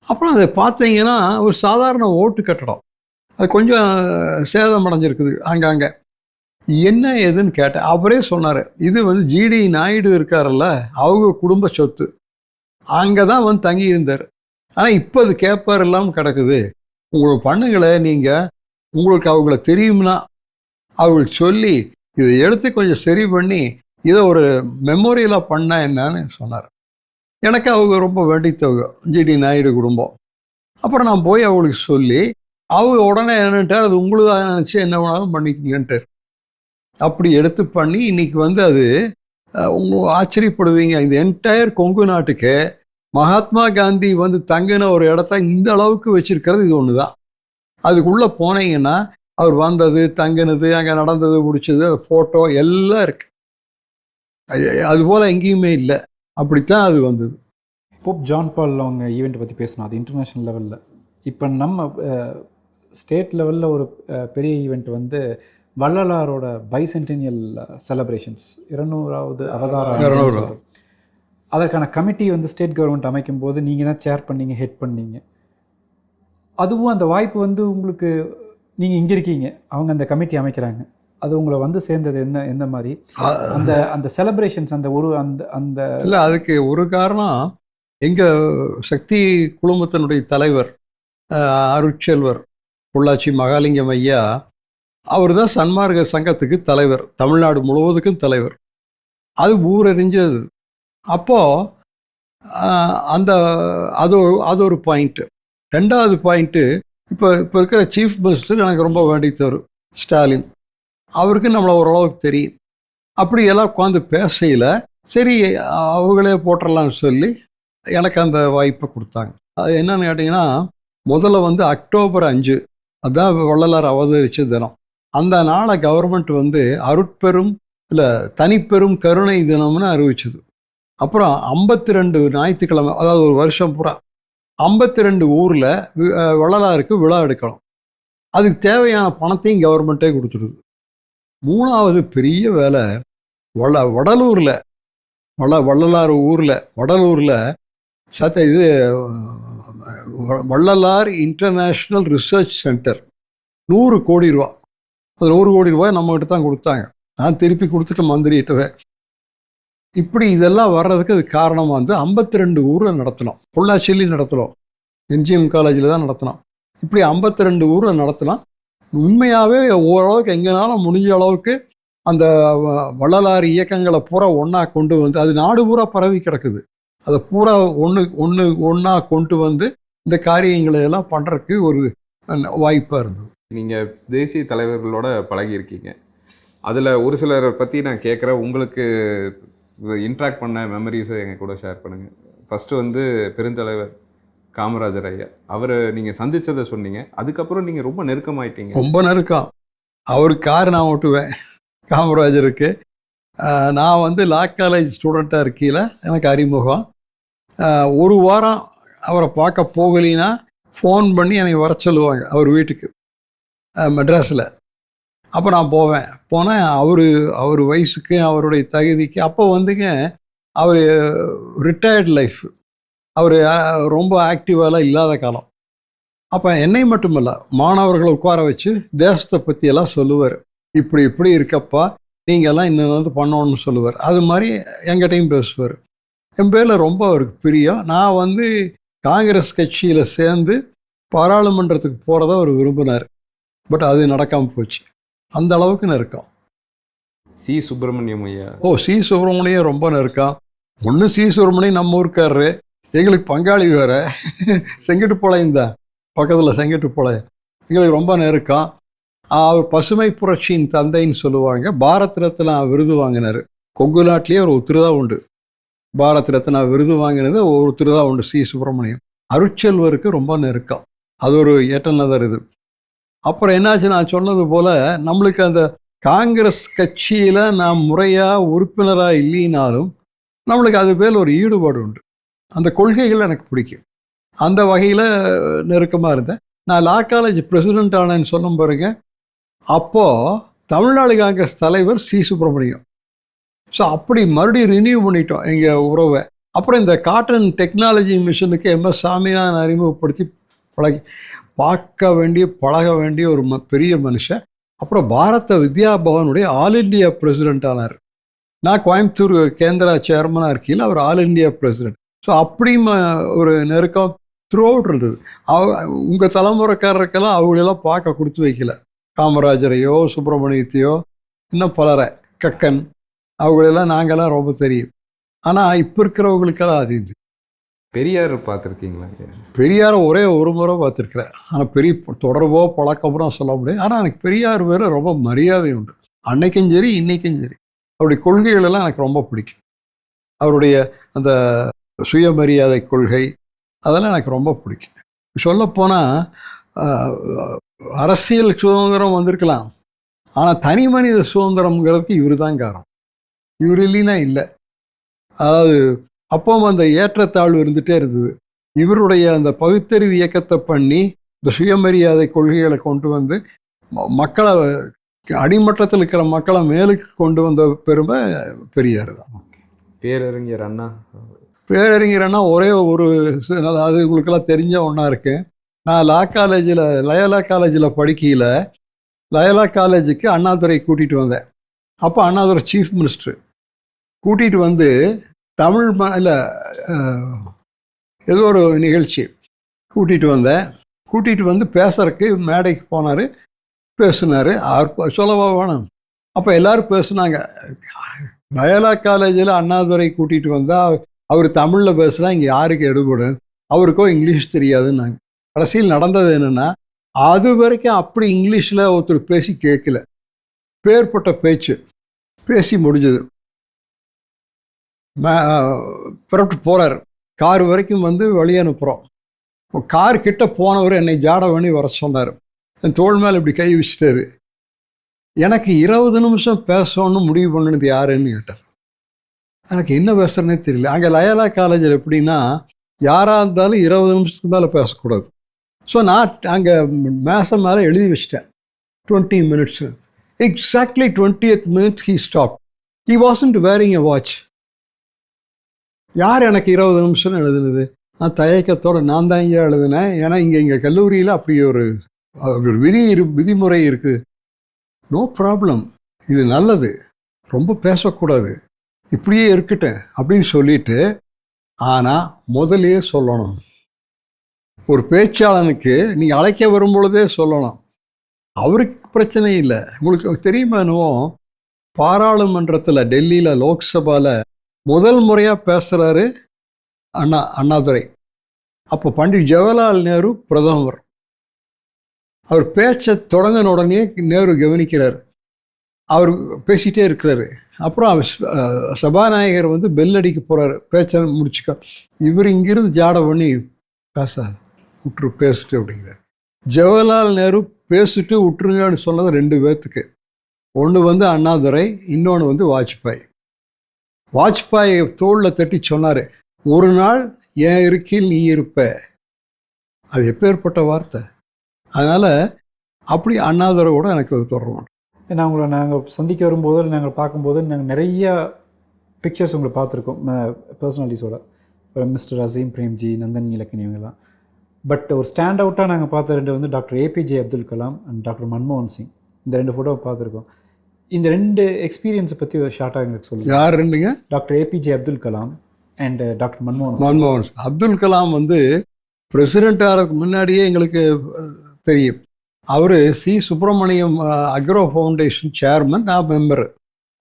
அப்புறம் அதை பார்த்தீங்கன்னா ஒரு சாதாரண ஓட்டு கட்டடம், அது கொஞ்சம் சேதம் அடைஞ்சிருக்குது அங்கங்கே. என்ன ஏதுன்னு கேட்டேன். அவரே சொன்னார், இது வந்து ஜிடி நாயுடு இருக்கார்ல, அவங்க குடும்ப சொத்து, அங்கே தான் வந்து தங்கி இருந்தார். ஆனால் இப்போ அது கேப்பார் இல்லாமல் கிடக்குது. உங்களுக்கு பண்ணுங்களே, நீங்கள் உங்களுக்கு அவங்கள தெரியும்னா அவங்களுக்கு சொல்லி இதை எடுத்து கொஞ்சம் சரி பண்ணி இதை ஒரு மெமோரியலாக பண்ண என்னன்னு சொன்னார். எனக்கு அவங்க ரொம்ப வேண்டித்தவங்க, ஜிடி நாயுடு குடும்பம். அப்புறம் நான் போய் அவங்களுக்கு சொல்லி, அவங்க உடனே என்னன்ட்டார், அது உங்களுதாக நினச்சி என்ன வேணாலும் பண்ணிக்கிங்கன்ட்டு. அப்படி எடுத்து பண்ணி இன்னைக்கு வந்து அது உங்களுக்கு ஆச்சரியப்படுவீங்க, இந்த என்டையர் கொங்கு நாட்டுக்கு மகாத்மா காந்தி வந்து தங்கின ஒரு இடத்த இந்த அளவுக்கு வச்சிருக்கிறது இது ஒன்று தான். அதுக்குள்ளே போனீங்கன்னா அவர் வந்தது, தங்கினது, அங்கே நடந்தது, பிடிச்சது, அது ஃபோட்டோ எல்லாம் இருக்கு. அதுபோல் எங்கேயுமே இல்லை. அப்படித்தான் அது வந்தது. போப் ஜான் பால் அவங்க ஈவெண்ட்டை பற்றி பேசணும், அது இன்டர்நேஷ்னல் லெவலில். இப்போ நம்ம ஸ்டேட் லெவலில் ஒரு பெரிய ஈவெண்ட் வந்து வள்ளலாரோட பைசென்டெனியல் செலிப்ரேஷன்ஸ், 200வது அவதாரம். அதற்கான கமிட்டி வந்து ஸ்டேட் கவர்மெண்ட் அமைக்கும் போது நீங்கள் தான் சேர் பண்ணீங்க, ஹெட் பண்ணீங்க. அதுவும் அந்த வாய்ப்பு வந்து உங்களுக்கு, நீங்கள் இங்கே இருக்கீங்க, அவங்க அந்த கமிட்டி அமைக்கிறாங்க, அது உங்களை வந்து சேர்ந்தது என்ன மாதிரி அந்த அந்த செலிப்ரேஷன்ஸ், அந்த ஒரு அந்த இல்லை, அதுக்கு ஒரு காரணம் எங்கள் சக்தி குழுமத்தினுடைய தலைவர் அருட்செல்வர் பொள்ளாச்சி மகாலிங்கம் ஐயா, அவர் தான் சன்மார்க்க சங்கத்துக்கு தலைவர், தமிழ்நாடு முழுவதுக்கும் தலைவர். அது ஊரறிஞ்சது. அப்போது அந்த அது ஒரு பாயிண்ட்டு. ரெண்டாவது பாயிண்ட்டு, இப்போ இருக்கிற சீஃப் மினிஸ்டர் எனக்கு ரொம்ப வேண்டித்தவர் ஸ்டாலின், அவருக்கு நம்மளை ஓரளவுக்கு தெரியும். அப்படி எல்லாம் உட்காந்து பேசையில் சரி அவங்களே போட்டுடலான்னு சொல்லி எனக்கு அந்த வாய்ப்பை கொடுத்தாங்க. அது என்னன்னு கேட்டிங்கன்னா, முதல்ல வந்து அக்டோபர் 5, அதுதான் வள்ளலார் அவதரித்த தினம். அந்த நாளை கவர்மெண்ட் வந்து அருட்பெரும் இல்லை தனிப்பெரும் கருணை தினம்னு அறிவிச்சது. அப்புறம் 52 ஞாயிற்றுக்கிழமை, அதாவது ஒரு வருஷம் பூரா 52 ஊரில் வள்ளலாருக்கு விழா எடுக்கணும். அதுக்கு தேவையான பணத்தையும் கவர்மெண்ட்டே கொடுத்துடுது. மூணாவது பெரிய வேலை, வடலூரில் வள்ளலார் ஊரில் வடலூரில் இது வள்ளலார் இன்டர்நேஷ்னல் ரிசர்ச் சென்டர், 100 கோடி ரூபா. அது 100 கோடி ரூபாய் நம்மகிட்ட தான் கொடுத்தாங்க. நான் திருப்பி கொடுத்துட்டு மந்திரிட்டவே. இப்படி இதெல்லாம் வர்றதுக்கு அது காரணமாக வந்து 52 ஊரில் நடத்தினோம். பொள்ளாச்சியிலையும் நடத்தினோம், எம்ஜிஎம் காலேஜில் தான் நடத்தினோம். இப்படி 52 ஊரில் நடத்தினோம். உண்மையாகவே ஓரளவுக்கு எங்கேனாலும் முடிஞ்ச அளவுக்கு அந்த வள்ளலார் இயக்கங்களை பூரா ஒன்றா கொண்டு வந்து, அது நாடு பூரா பரவி கிடக்குது, அதை பூரா ஒன்றா கொண்டு வந்து இந்த காரியங்களை எல்லாம் பண்ணுறதுக்கு ஒரு வாய்ப்பாக இருந்தது. நீங்கள் தேசிய தலைவர்களோட பழகியிருக்கீங்க, அதில் ஒரு சிலரை பற்றி நான் கேட்குறேன், உங்களுக்கு இன்ட்ராக்ட் பண்ண மெமரிஸை எங்கள் கூட ஷேர் பண்ணுங்கள். ஃபஸ்ட்டு வந்து பெருந்தலைவர் காமராஜர் ஐயா, அவர் நீங்கள் சந்தித்ததை சொன்னீங்க, அதுக்கப்புறம் நீங்கள் ரொம்ப நெருக்கமாயிட்டீங்க. ரொம்ப நெருக்கம். அவருக்கு கார் நான் ஓட்டுவேன், காமராஜருக்கு. நான் வந்து லா காலேஜ் ஸ்டூடெண்ட்டாக இருக்கையில் எனக்கு அறிமுகம். ஒரு வாரம் அவரை பார்க்க போகலின்னா ஃபோன் பண்ணி என்னை வர சொல்லுவாங்க அவர் வீட்டுக்கு மெட்ராஸில். அப்போ நான் போவேன். போனால் அவர் வயசுக்கு அவருடைய தகுதிக்கு அப்போ வந்துங்க அவர் ரிட்டையர்டு லைஃப், அவர் ரொம்ப ஆக்டிவாலாம் இல்லாத காலம். அப்போ என்னை மட்டுமல்ல, மாணவர்களை உட்கார வச்சு தேசத்தை பற்றியெல்லாம் சொல்லுவார். இப்படி இப்படி இருக்கப்பா, நீங்கள்லாம் இன்னும் பண்ணணும்னு சொல்லுவார். அது மாதிரி எங்கிட்டையும் பேசுவார். என் பேரில் ரொம்ப அவருக்கு பிரியம். நான் காங்கிரஸ் கட்சியில் சேர்ந்து பாராளுமன்றத்துக்கு போகிறத அவர் விரும்பினார். பட் அது நடக்காமல் போச்சு. அந்த அளவுக்கு நெருக்கம். சி சுப்பிரமணியம் ஐயா. சி சுப்பிரமணியம் ரொம்ப நெருக்கம். ஒன்று சி சுப்பிரமணியம் நம்ம ஊருக்காரரு, எங்களுக்கு பங்காளி வேறு, செங்கட்டுப்பாளையம் தான் பக்கத்தில், செங்கட்டுப்பாளையம் எங்களுக்கு ரொம்ப நெருக்கம். அவர் பசுமை புரட்சியின் தந்தைன்னு சொல்லுவாங்க. பாரத் ரத்னா விருது வாங்கினார். கொங்கு நாட்டிலேயே ஒரு ஒருத்தர் தான் உண்டு பாரத் ரத்னா விருது வாங்கினது, ஒருத்தர் தான் உண்டு, சி சுப்பிரமணியம். அருட்செல்வருக்கு ரொம்ப நெருக்கம். அது ஒரு ஏற்றநதர் இது. அப்புறம் என்னாச்சு, நான் சொன்னது போல் நம்மளுக்கு அந்த காங்கிரஸ் கட்சியில் நான் முறையாக உறுப்பினராக இல்லைனாலும் நம்மளுக்கு அது பேர் ஒரு ஈடுபாடு உண்டு. அந்த கொள்கைகள் எனக்கு பிடிக்கும். அந்த வகையில் நெருக்கமாக இருந்தேன். நான் லா காலேஜ் பிரசிடெண்ட் ஆனேன்னு சொல்லும் பாருங்க, அப்போது தமிழ்நாடு காங்கிரஸ் தலைவர் சி சுப்பிரமணியம். ஸோ அப்படி மறுபடியும் ரினியூ பண்ணிட்டோம் எங்கள் உறவை. அப்புறம் இந்த காட்டன் டெக்னாலஜி மிஷனுக்கு MS சாமியான் அறிமுகப்படுத்தி பார்க்க வேண்டிய பழக வேண்டிய ஒரு பெரிய மனுஷன். அப்புறம் பாரத வித்யா பவனுடைய ஆல் இண்டியா பிரசிடெண்ட் ஆனார். நான் கோயம்புத்தூர் கேந்திரா சேர்மனாக இருக்கையில் அவர் ஆல் இண்டியா பிரசிடெண்ட். ஸோ அப்படியும் ஒரு நெருக்கம் த்ரூ அவுட் இருந்தது. உங்கள் தலைமுறைக்காரருக்கெல்லாம் அவங்களெல்லாம் பார்க்க கொடுத்து வைக்கல. காமராஜரையோ சுப்பிரமணியத்தையோ இன்னும் பலரை, கக்கன், அவங்களெல்லாம் நாங்கள்லாம் ரொம்ப தெரியும். ஆனால் இப்போ இருக்கிறவங்களுக்கெல்லாம் அது இது. பெரியார் பார்த்துருக்கீங்களா? பெரியாரை ஒரே ஒரு முறை பார்த்துருக்குறேன். ஆனால் பெரிய தொடர்போ பழக்கம்னு சொல்ல முடியாது. ஆனால் எனக்கு பெரியார் வேறு ரொம்ப மரியாதை உண்டு. அன்னைக்கும் சரி இன்னைக்கும் சரி. அவருடைய கொள்கைகளெல்லாம் எனக்கு ரொம்ப பிடிக்கும். அவருடைய அந்த சுயமரியாதை கொள்கை அதெல்லாம் எனக்கு ரொம்ப பிடிக்கும். சொல்லப்போனால் அரசியல் சுதந்திரம் வந்திருக்கலாம், ஆனால் தனி மனித சுதந்திரம்ங்கிறதுக்கு இவர் தான் காரணம். இவர் இல்லைன்னா இல்லை. அதாவது அப்பவும் அந்த ஏற்றத்தாழ்வு இருந்துகிட்டே இருந்தது. இவருடைய அந்த பகுத்தறிவு இயக்கத்தை பண்ணி இந்த சுயமரியாதை கொள்கைகளை கொண்டு வந்து மக்களை, அடிமட்டத்தில் இருக்கிற மக்களை மேலுக்கு கொண்டு வந்த பெருமை பெரியார் தான். பேரறிஞர் அண்ணா. பேரறிஞர் அண்ணா ஒரே ஒரு, அது உங்களுக்கெல்லாம் தெரிஞ்ச ஒன்றா இருக்கு. நான் லா காலேஜில், லயோலா காலேஜில் படிக்கையில் லயோலா காலேஜுக்கு அண்ணாதுரை கூட்டிகிட்டு வந்தேன். அப்போ அண்ணாதுரை சீஃப் மினிஸ்டர். கூட்டிகிட்டு வந்து தமிழ் இல்லை ஏதோ ஒரு நிகழ்ச்சி கூட்டிகிட்டு வந்தேன். கூட்டிகிட்டு வந்து பேசுறதுக்கு மேடைக்கு போனார், பேசினார். அவர் சொல்லவா வேணும். அப்போ எல்லோரும் பேசுனாங்க. லயோலா காலேஜில் அண்ணாதுரை கூட்டிகிட்டு வந்தால் அவர் தமிழில் பேசுனா இங்கே யாருக்கு எடுபடும், அவருக்கோ இங்கிலீஷ் தெரியாதுன்னாங்க. கடைசியில் நடந்தது என்னென்னா, அது வரைக்கும் அப்படி இங்கிலீஷில் ஒருத்தர் பேசி கேட்கல. பேர்பட்ட பேச்சு பேசி முடிஞ்சது. புறப்பட்டு போகிறார். கார் வரைக்கும் வந்து வழி அனுப்புகிறோம். கார் கிட்ட போனவர் என்னை ஜாட பண்ணி வர சொன்னார். என் தோள் மேலே இப்படி கை வச்சுட்டாரு. எனக்கு 20 நிமிஷம் பேசணும்னு முடிவு பண்ணினது யாருன்னு கேட்டார். எனக்கு என்ன பேசுகிறேன்னே தெரியல. அங்கே லயோலா காலேஜில் எப்படின்னா, யாராக இருந்தாலும் 20 நிமிஷத்துக்கு மேலே பேசக்கூடாது. ஸோ நான் அங்கே மேசம் மேலே எழுதி வச்சிட்டேன் 20 minutes. Exactly 20th minute he stopped. He wasn't wearing a watch. யார் எனக்கு 20 நிமிஷம் எழுதுனது? நான் தயக்கத்தோடு நான் தான் இங்கே எழுதினேன். ஏன்னா இங்கே கல்லூரியில் அப்படி ஒரு விதிமுறை இருக்குது. நோ ப்ராப்ளம், இது நல்லது, ரொம்ப பேசக்கூடாது, இப்படியே இருக்கட்டும் அப்படின்னு சொல்லிட்டு, ஆனால் முதலையே சொல்லணும். ஒரு பேச்சாளனுக்கு நீங்கள் அழைக்க வரும்பொழுதே சொல்லணும். அவருக்கு பிரச்சனை இல்லை. உங்களுக்கு தெரியுமா, என்னவோ பாராளுமன்றத்தில் டெல்லியில் லோக்சபாவில் முதல் முறையாக பேசுகிறாரு அண்ணாதுரை. அப்போ பண்டிட் ஜவஹர்லால் நேரு பிரதமர். அவர் பேச்சை தொடங்கின உடனே நேரு கவனிக்கிறார். அவர் பேசிகிட்டே இருக்கிறாரு. அப்புறம் அவர் சபாநாயகர் வந்து பெல் அடிக்க போகிறார், பேச்சை முடிச்சுக்க. இவர் இங்கிருந்து ஜாட பண்ணி பேச விட்டுரு, பேசிட்டு அப்படிங்கிறார். ஜவஹர்லால் நேரு பேசிட்டு விட்டுருங்கன்னு சொன்னது 2 பேர்த்துக்கு. ஒன்று வந்து அண்ணாதுரை, இன்னொன்று வந்து வாஜ்பாய். வாஜ்பாய் தோளில் தட்டி சொன்னார், ஒரு நாள் என் இருக்கையில் நீ இருப்ப. அது எப்பேற்பட்ட வார்த்தை. அதனால் அப்படி அண்ணாதுரை கூட எனக்கு தொடர்பு. ஏன்னா உங்களை நாங்கள் சந்திக்க வரும்போது, நாங்கள் பார்க்கும்போது நாங்கள் நிறையா பிக்சர்ஸ் உங்களுக்கு பார்த்துருக்கோம் பர்சனாலிட்டிஸோட, மிஸ்டர் அசீம் பிரேம்ஜி, நந்தன் நீலக்கனி இவங்கெல்லாம். பட் ஒரு ஸ்டாண்ட் அவுட்டாக நாங்கள் பார்த்த 2 வந்து doctor APJ Abdul Kalam and doctor மன்மோகன் சிங். இந்த 2 ஃபோட்டோவை பார்த்துருக்கோம். இந்த 2 எக்ஸ்பீரியன்ஸை பற்றி ஒரு ஷார்ட்டாக எங்களுக்கு சொல்லுங்கள். யார் ரெண்டுங்க? Doctor APJ Abdul Kalam and doctor மன்மோகன் சிங். அப்துல் கலாம் வந்து பிரசிடென்ட் ஆகிறதுக்கு முன்னாடியே எங்களுக்கு தெரியும். அவர் C Subramaniam agro foundation chairman, நான் மெம்பரு.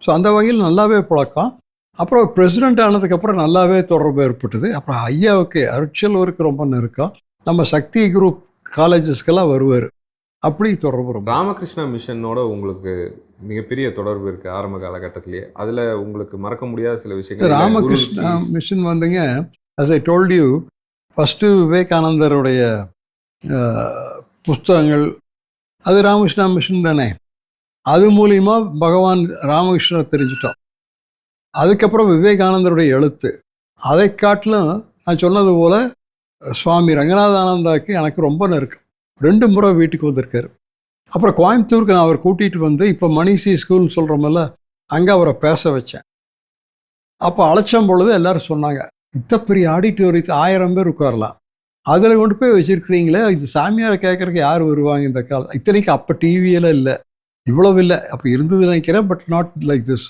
ஸோ அந்த வகையில் நல்லாவே பழக்கம். அப்புறம் பிரசிடென்ட் ஆனதுக்கப்புறம் நல்லாவே தொடர்பு ஏற்பட்டது. அப்புறம் ஐயாவுக்கு அருட்செல்வருக்கு ரொம்ப நெருக்கம். நம்ம சக்தி குரூப் காலேஜஸ்க்கெல்லாம் வருவார். அப்படி தொடர்பு ரொம்ப. ராமகிருஷ்ணா மிஷனோட உங்களுக்கு மிகப்பெரிய தொடர்பு இருக்குது ஆரம்ப காலகட்டத்திலேயே. அதில் உங்களுக்கு மறக்க முடியாத சில விஷயங்கள். ராமகிருஷ்ணா மிஷன் வந்துங்க, as I told you, first விவேகானந்தருடைய புஸ்தகங்கள் அது ராமகிருஷ்ணா மிஷன் தானே. அது மூலிமா பகவான் ராமகிருஷ்ணரை தெரிஞ்சிட்டோம். அதுக்கப்புறம் விவேகானந்தருடைய எழுத்து, அதை காட்டிலும் நான் சொன்னது போல் சுவாமி ரங்கநாதானந்தாவுக்கு எனக்கு ரொம்ப நெருக்கம். 2 முறை வீட்டுக்கு வந்திருக்காரு. அப்புறம் கோயம்புத்தூருக்கு நான் அவர் கூட்டிகிட்டு வந்து, இப்போ மணிசி ஸ்கூல்னு சொல்கிறோமில்ல, அங்கே அவரை பேச வச்சேன். அப்போ அழைச்சம் பொழுது எல்லோரும் சொன்னாங்க, இத்த பெரிய ஆடிட்டோரியத்தில் 1000 பேர் உட்காரலாம், அதில் கொண்டு போய் வச்சுருக்கிறீங்களே, இது சாமியாரை கேட்குறக்கு யார் வருவாங்க இந்த காலம். இத்தனைக்கு அப்போ டிவியெல்லாம் இல்லை, இவ்வளவு இல்லை. அப்போ இருந்தது நினைக்கிறேன், but not like this.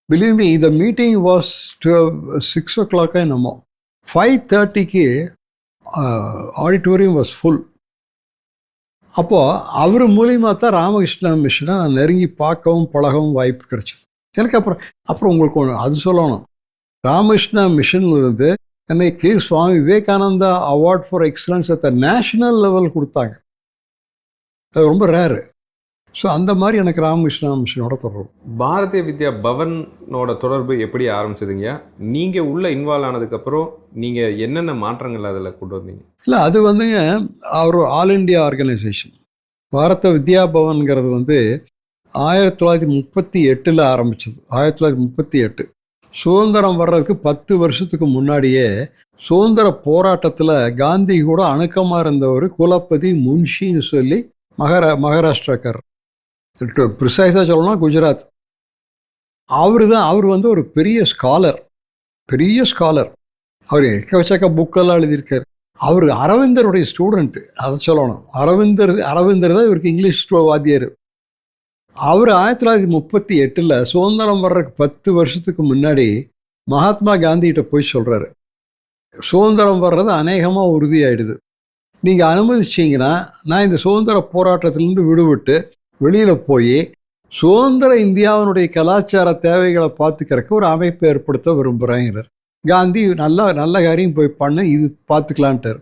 Believe me, the meeting was 6 o'clock என்னமோ. 5:30க்கு ஆடிட்டோரியம் வாஸ் ஃபுல். அப்போது அவர் மூலியமாக தான் ராமகிருஷ்ணா மிஷனை நான் நெருங்கி பார்க்கவும் பழகவும் வாய்ப்பு கிடைச்சிது எனக்கு. அப்புறம் உங்களுக்கு ஒன்று அது சொல்லணும். ராமகிருஷ்ணா மிஷன்லேருந்து என்னைக்கு Swami Vivekananda award for excellence at the national level கொடுத்தாங்க. அது ரொம்ப ரேரு. ஸோ அந்த மாதிரி எனக்கு ராமகிருஷ்ணா மிஷனோட தொடர்பு. பாரதிய வித்யா பவனோட தொடர்பு எப்படி ஆரம்பிச்சதுங்க? நீங்கள் உள்ளே இன்வால்வ் ஆனதுக்கப்புறம் நீங்கள் என்னென்ன மாற்றங்கள் அதில் கொண்டு வந்தீங்க? இல்லை, அது வந்துங்க ஒரு ஆல் இண்டியா ஆர்கனைசேஷன். பாரத வித்யா பவன்கிறது வந்து 1938 ஆரம்பிச்சது. 1938 சுதந்திரம் வர்றதுக்கு 10 வருஷத்துக்கு முன்னாடியே சுதந்திர போராட்டத்தில் காந்தி கூட அணுக்கமாக இருந்தவர் குலபதி முன்ஷின்னு சொல்லி மகாராஷ்டிராக்கார், ப்ரிசைஸாக சொல்லணும்னா குஜராத். அவர் வந்து ஒரு பெரிய ஸ்காலர். அவர் எக்கச்சக்க புக்கெல்லாம் எழுதியிருக்கார். அவர் அரவிந்தருடைய ஸ்டூடெண்ட்டு, அதை சொல்லணும். அரவிந்தர் தான் இவருக்கு இங்கிலீஷ் வாத்தியார். அவர் 1938 சுதந்திரம் வர்றதுக்கு 10 வருஷத்துக்கு முன்னாடி மகாத்மா காந்திகிட்ட போய் சொல்கிறாரு, சுதந்திரம் வர்றது அநேகமாக உறுதியாயிடுது, நீங்கள் அனுமதிச்சிங்கன்னா நான் இந்த சுதந்திர போராட்டத்திலேருந்து விடுபட்டு வெளியில் போய் சுதந்திர இந்தியாவினுடைய கலாச்சார தேவைகளை பார்த்துக்கிறக்கு ஒரு அமைப்பை ஏற்படுத்த விரும்புகிறேங்கிறார். காந்தி நல்ல காரியம் போய் பண்ண, இது பார்த்துக்கலான்ட்டார்.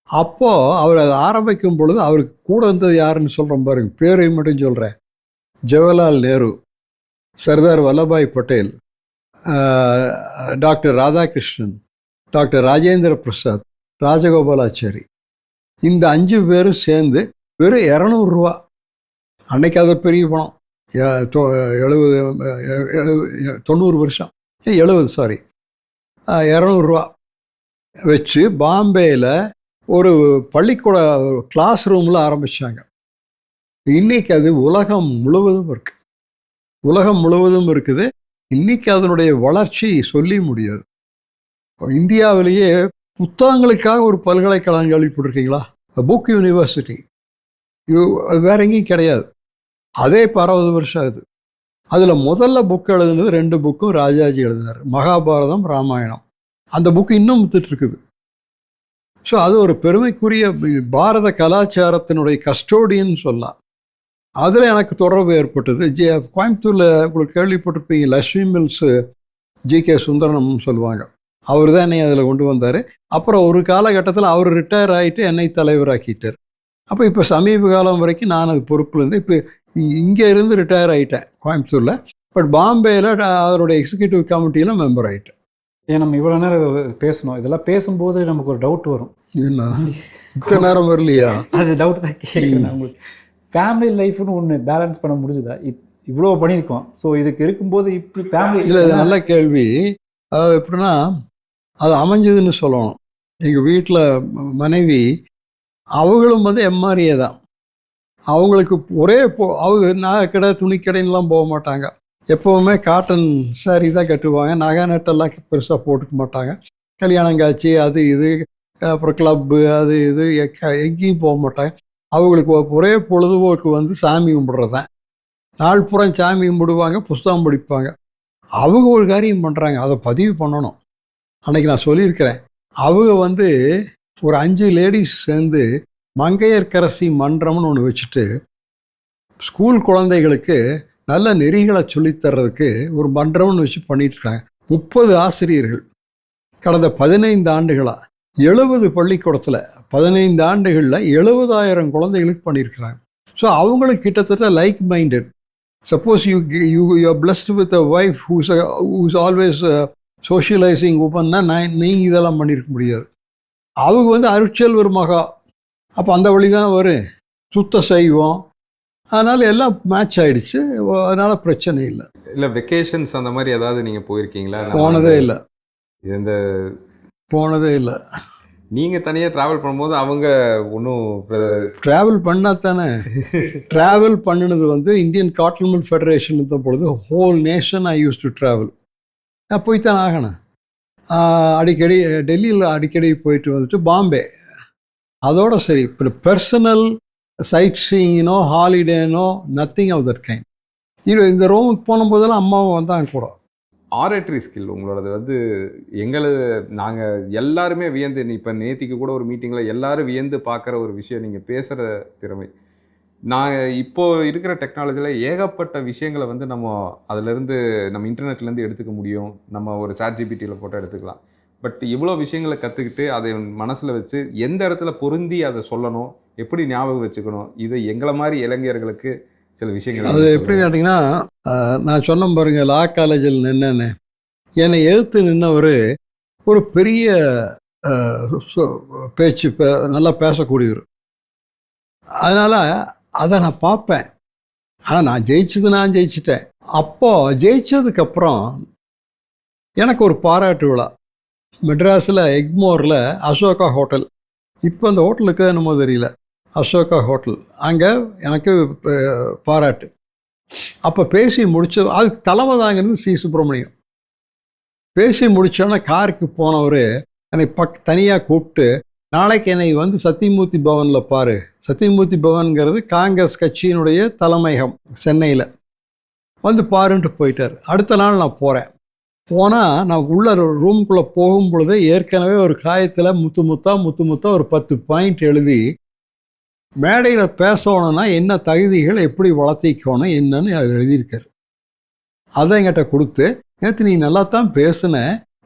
அப்போது அவர் அதை ஆரம்பிக்கும் பொழுது அவருக்கு கூட இருந்தது யாருன்னு சொல்கிறேன் பாருங்க, பேரை மட்டும் சொல்கிறேன். ஜவஹர்லால் நேரு, சர்தார் வல்லபாய் பட்டேல், டாக்டர் ராதாகிருஷ்ணன், டாக்டர் ராஜேந்திர பிரசாத், ராஜகோபாலாச்சாரி, இந்த 5 பேரும் சேர்ந்து வெறும் 200 ரூபா, அன்னைக்கு அது பெரிய பணம், 90 வருஷம் 70 சாரி 200 ரூபா வச்சு பாம்பேயில் ஒரு பள்ளிக்கூட கிளாஸ் ரூமில் ஆரம்பித்தாங்க. இன்றைக்கி அது உலகம் முழுவதும் இருக்குது. இன்றைக்கி அதனுடைய வளர்ச்சி சொல்லி முடியாது. இந்தியாவிலேயே புத்தகங்களுக்காக ஒரு பல்கலைக்கழகம் கேள்விப்பட்டிருக்கீங்களா? புக் யூனிவர்சிட்டி வேற எங்கேயும் கிடையாது. அதே 60 வருஷம் ஆகுது. அதில் முதல்ல புக் எழுதுனது 2 புக்கும் ராஜாஜி எழுதினார், மகாபாரதம், ராமாயணம். அந்த புக்கு இன்னும் வித்துட்ருக்குது. ஸோ அது ஒரு பெருமைக்குரிய பாரத கலாச்சாரத்தினுடைய கஸ்டோடியன் சொல்லலாம். அதில் எனக்கு தொடர்பு ஏற்பட்டது. கோயம்புத்தூரில் உங்களுக்கு கேள்விப்பட்டிருப்பீங்க, லக்ஷ்மி மில்ஸு ஜி.கே. சுந்தரம்னு சொல்லுவாங்க, அவர் தான் என்னை அதில் கொண்டு வந்தார். அப்புறம் ஒரு காலகட்டத்தில் அவர் ரிட்டையர் ஆகிட்டு என்னை தலைவராக்கிட்டார். அப்போ இப்போ சமீப காலம் வரைக்கும் நான் அது பொறுப்பில் இருந்து இப்போ இங்கே இருந்து ரிட்டையர் ஆகிட்டேன் கோயம்புத்தூரில். பட் பாம்பேயில் அதனுடைய எக்ஸிக்யூட்டிவ் கமிட்டியில் மெம்பர் ஆகிட்டேன். ஏன் நம்ம இவ்வளோ நேரம் பேசணும், இதெல்லாம் பேசும்போது நமக்கு ஒரு டவுட் வரும். என்ன இத்தனை நேரம் வரலையா? அது டவுட் தான் கேட்குறேன். உங்களுக்கு ஃபேமிலி லைஃப்னு ஒன்று பேலன்ஸ் பண்ண முடிஞ்சுதா? இவ்வளோ பண்ணியிருக்கோம். ஸோ இதுக்கு இருக்கும்போது இப்படி ஃபேமிலி இல்லை, இது நல்ல கேள்வி. அது எப்படின்னா அது அமைஞ்சதுன்னு சொல்லணும். எங்கள் வீட்டில் மனைவி அவங்களும் வந்து எம்ஆர்ஏ தான். அவங்களுக்கு ஒரே அவங்க நகை கடை துணி கடைன்னெலாம் போக மாட்டாங்க. எப்போவுமே காட்டன் சாரீ தான் கட்டுவாங்க. நகை நட்டெல்லாம் பெருசாக போட்டுக்க மாட்டாங்க. கல்யாணம் காட்சி அது இது அப்புறம் கிளப்பு அது இது எங்கேயும் போக மாட்டாங்க. அவங்களுக்கு ஒரே பொழுதுபோக்கு வந்து சாமி கும்பிட்றது தான். நாள் புறம் சாமி கும்பிடுவாங்க, புஸ்தகம் படிப்பாங்க. அவங்க ஒரு காரியம் பண்ணுறாங்க, அதை பதிவு பண்ணணும். அன்றைக்கி நான் சொல்லியிருக்கிறேன். அவங்க வந்து ஒரு 5 லேடிஸ் சேர்ந்து மங்கையர்க்கரசி மன்றம்னு ஒன்று வச்சுட்டு ஸ்கூல் குழந்தைகளுக்கு நல்ல நெறிகளை சொல்லித்தர்றதுக்கு ஒரு மன்றம்னு வச்சு பண்ணிகிட்ருக்காங்க. 30 ஆசிரியர்கள் கடந்த 15 ஆண்டுகளாக 70 பள்ளிக்கூடத்தில் 15 ஆண்டுகளில் 70,000 குழந்தைகளுக்கு பண்ணியிருக்கிறாங்க. ஸோ அவங்களுக்கு கிட்டத்தட்ட like minded. Suppose you are blessed with a wife who's always socialising ஓப்பன்னா நீங்கள் இதெல்லாம் பண்ணியிருக்க முடியாது. அவங்க வந்து அருட்செல்வர் மகா, அப்போ அந்த வழி தான் வரும், சுத்த செய்வோம். அதனால் எல்லாம் மேட்ச் ஆகிடுச்சு. அதனால் பிரச்சனை இல்லை. இல்லை வெக்கேஷன்ஸ் அந்த மாதிரி ஏதாவது நீங்கள் போயிருக்கீங்களா? போனதே இல்லை. இந்த போனதே இல்லை. நீங்கள் தனியாக ட்ராவல் பண்ணும்போது அவங்க ஒன்றும் ட்ராவல் பண்ணால் தானே. ட்ராவல் பண்ணினது வந்து இந்தியன் காட்டன் மில் ஃபெடரேஷன் இருந்த பொழுது whole nation I use to travel. நான் போய்த்தான் ஆகணும். அடிக்கடி டெல்லியில் அடிக்கடி போயிட்டு வந்துட்டு பாம்பே, அதோட சரி. இப்போ பர்சனல் சைட் சீயினோ ஹாலிடேனோ நத்திங் ஆஃப் தட் கைண்ட். இந்த ரோமுக்கு போகும்போதெல்லாம் அம்மாவும் வந்தாங்க கூட. ஆரேட்ரி ஸ்கில் உங்களோடது வந்து நாங்கள் எல்லாருமே வியந்து, இப்போ நேத்திக்கு கூட ஒரு மீட்டிங்கில் எல்லாரும் வியந்து பார்க்குற ஒரு விஷயம் நீங்கள் பேசுகிற திறமை. நான் இப்போது இருக்கிற டெக்னாலஜியில் ஏகப்பட்ட விஷயங்களை வந்து நம்ம அதிலேருந்து நம்ம இன்டர்நெட்லேருந்து எடுத்துக்க முடியும். நம்ம ஒரு ChatGPTயில் போட்டு எடுத்துக்கலாம். பட் இவ்வளோ விஷயங்களை கற்றுக்கிட்டு அதை மனசில் வச்சு எந்த இடத்துல பொருந்தி அதை சொல்லணும், எப்படி ஞாபகம் வச்சுக்கணும், இது எங்களை மாதிரி இளைஞர்களுக்கு சில விஷயங்கள். அது எப்படி கேட்டிங்கன்னா, நான் சொன்ன பாருங்க, லா காலேஜில் நின்னேன்னு என்னை எதிர்த்து நின்னவர் ஒரு பெரிய பேச்சு நல்லா பேசக்கூடியவர். அதனால் அதை நான் பார்ப்பேன். ஆனால் நான் ஜெயிச்சிட்டேன். அப்போது ஜெயிச்சதுக்கப்புறம் எனக்கு ஒரு பாராட்டு விழா மெட்ராஸில் எக்மோரில் அசோகா ஹோட்டல். இப்போ அந்த ஹோட்டலுக்கு என்னமோ தெரியல, அசோகா ஹோட்டல். அங்கே எனக்கு பாராட்டு. அப்போ பேசி முடிச்சது, அதுக்கு தலைமை தாங்கிறது சி. சுப்பிரமணியம். பேசி முடித்தோன்னே காருக்கு போனவர் என்னை தனியாக கூப்பிட்டு, நாளைக்கு என்னை வந்து சத்தியமூர்த்தி பவனில் பாரு. சத்தியமூர்த்தி பவன்கிறது காங்கிரஸ் கட்சியினுடைய தலைமையகம் சென்னையில், வந்து பாருன்ட்டு போயிட்டார். அடுத்த நாள் நான் போனால் நான் உள்ள ரூம்குள்ளே போகும் பொழுதே ஏற்கனவே ஒரு காயத்தில் முத்து முத்தா ஒரு 10 பாயிண்ட் எழுதி, மேடையில் பேசணுன்னா என்ன தகுதிகள், எப்படி வளர்த்திக்கணும் என்னன்னு அதில் எழுதியிருக்காரு. அதை என்கிட்ட கொடுத்து, நேற்று நீ நல்லா தான் பேசுன,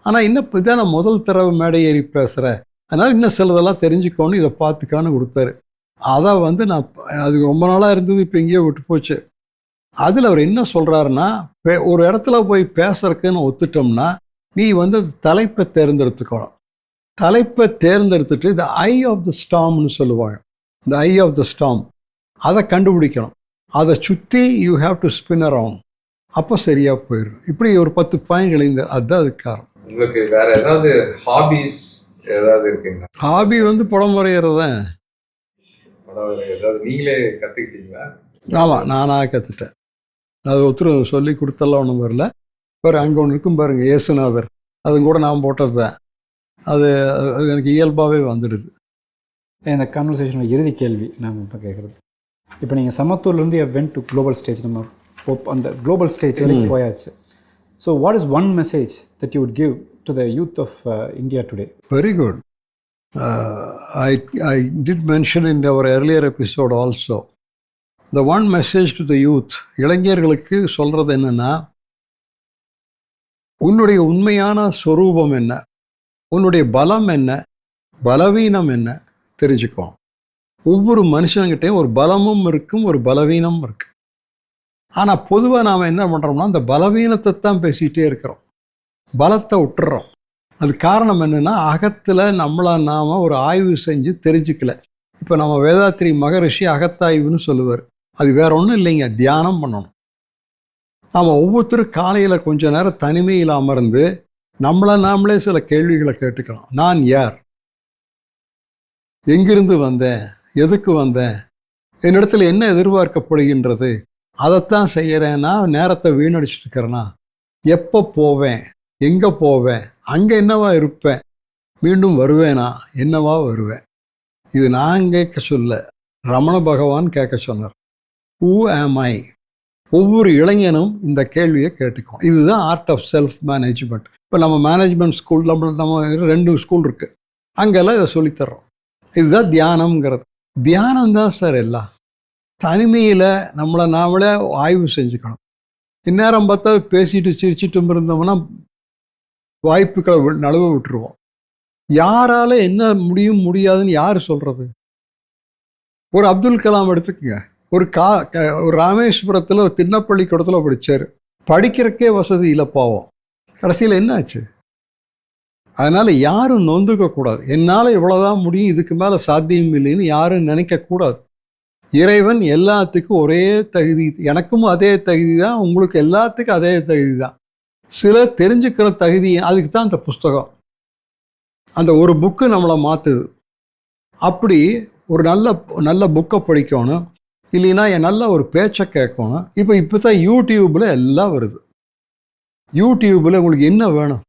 ஆனால் இன்னும் இப்போ தான் நான் முதல் தடவை மேடை ஏறி பேசுகிறேன், அதனால் இன்னும் சிலதெல்லாம் தெரிஞ்சுக்கணும், இதை பார்த்துக்கான்னு கொடுத்தாரு. அதை வந்து நான், அது ரொம்ப நாளாக இருந்தது, இப்போ எங்கேயோ விட்டு போச்சு. அதில் அவர் என்ன சொல்கிறாருன்னா, ஒரு இடத்துல போய் பேசுறதுக்குன்னு ஒத்துட்டோம்னா நீ வந்து தலைப்பை தேர்ந்தெடுத்துக்கணும். தலைப்பை தேர்ந்தெடுத்துட்டு இந்த ஐ ஆஃப் த ஸ்டாம்னு சொல்லுவாங்க, இந்த ஐ ஆஃப் த ஸ்டாம் அதை கண்டுபிடிக்கணும். அதை சுற்றி you have to spin around. அப்போ சரியாக போயிடும். இப்படி ஒரு 10 பாயிண்ட் எழுந்த, அதுதான் அதுக்கு காரணம். உங்களுக்கு வேற ஏதாவது ஹாபிஸ் ஏதாவது இருக்குங்க? ஹாபி வந்து படம் வரைகிறது தான். ஏதாவது நீங்களே கற்றுக்கிட்டீங்களா? ஆமாம், நானாக கற்றுட்டேன். அது ஒருத்தர் சொல்லி கொடுத்தெல்லாம் ஒன்றும் வரல. வேறு அங்கே ஒன்று இருக்கும் பாருங்க, இயேசுநாதர், அதுவும் கூட நான் போட்டது தான். அது எனக்கு இயல்பாகவே வந்துடுது. இந்த கான்வர்சேஷனோட இறுதி கேள்வி நான் இப்போ கேட்குறது, இப்போ நீங்கள் சமத்தூர்லேருந்து வென்ட் டு குளோபல் ஸ்டேஜ், நம்ம அந்த குளோபல் ஸ்டேஜ் வரைக்கும் போயாச்சு. So what is one message that you would give to the youth of India today? Very good. I did mention in our earlier episode also, the one message to the youth, இளைஞர்களுக்கு சொல்கிறது என்னென்னா, உன்னுடைய உண்மையான சொரூபம் என்ன, உன்னுடைய பலம் என்ன, பலவீனம் என்ன தெரிஞ்சுக்கணும். ஒவ்வொரு மனுஷன்கிட்டையும் ஒரு பலமும் இருக்கும், ஒரு பலவீனமும் இருக்குது. ஆனால் பொதுவாக நாம் என்ன பண்ணுறோம்னா, அந்த பலவீனத்தை தான் பேசிகிட்டே இருக்கிறோம், பலத்தை விட்டுறோம். அது காரணம் என்னென்னா, அகத்தில் நாம் ஒரு ஆய்வு செஞ்சு தெரிஞ்சுக்கல. இப்போ நம்ம வேதாத்திரி மகரிஷி அகத்தாய்வுன்னு சொல்லுவார். அது வேற ஒன்றும் இல்லைங்க, தியானம் பண்ணணும். நாம் ஒவ்வொருத்தரும் காலையில் கொஞ்ச நேரம் தனிமையில் அமர்ந்து நாமளே சில கேள்விகளை கேட்டுக்கலாம். நான் யார், எங்கிருந்து வந்தேன், எதுக்கு வந்தேன், என்னிடத்தில் என்ன எதிர்பார்க்கப்படுகின்றது, அதைத்தான் செய்கிறேன்னா நேரத்தை வீணடிச்சிட்டு இருக்கிறேன்னா, எப்போ போவேன், எங்கே போவேன், அங்கே என்னவா இருப்பேன், மீண்டும் வருவேனா, என்னவா வருவேன்? இது நான் கேட்க சொல்ல, ரமண பகவான் கேட்க சொன்னார். ஹூ ஆம் ஐ? ஒவ்வொரு இளைஞனும் இந்த கேள்வியை கேட்டுக்கணும். இதுதான் ஆர்ட் ஆஃப் செல்ஃப் மேனேஜ்மெண்ட். இப்போ நம்ம மேனேஜ்மெண்ட் ஸ்கூல் நம்ம 2 ஸ்கூல் இருக்குது, அங்கெல்லாம் இதை சொல்லித்தர்றோம். இதுதான் தியானம்ங்கிறது. தியானம் தான் சார் எல்லாம். தனிமையில் நம்மளை நாமளே ஆய்வு செஞ்சுக்கணும். இந்நேரம் பார்த்தா பேசிட்டு சிரிச்சிட்டும் இருந்தோம்னா வாய்ப்புகளை நழுவ விட்டுருவோம். யாரால என்ன முடியும் முடியாதுன்னு யார் சொல்கிறது? ஒரு அப்துல் கலாம் எடுத்துக்கங்க. ஒரு ராமேஸ்வரத்தில் ஒரு திண்ணப்பள்ளிக்கூடத்தில் படித்தார். படிக்கிறக்கே வசதி இல்லை பாவம். கடைசியில் என்ன ஆச்சு? அதனால் யாரும் நொந்துக்கக்கூடாது. என்னால் இவ்வளோதான் முடியும், இதுக்கு மேலே சாத்தியம் இல்லைன்னு யாரும் நினைக்கக்கூடாது. இறைவன் எல்லாத்துக்கும் ஒரே தகுதி, எனக்கும் அதே தகுதி தான், உங்களுக்கு எல்லாத்துக்கும் அதே தகுதி தான். சில தெரிஞ்சுக்கிற தகுதி, அதுக்கு தான் அந்த புஸ்தகம், அந்த ஒரு புக்கு நம்மளை மாற்றுது. அப்படி ஒரு நல்ல புக்கை படிக்கணும், இல்லைன்னா நல்ல ஒரு பேச்சை கேட்கணும். இப்போ தான் யூடியூப்பில் எல்லாம் வருது. யூடியூப்பில் உங்களுக்கு என்ன வேணும்?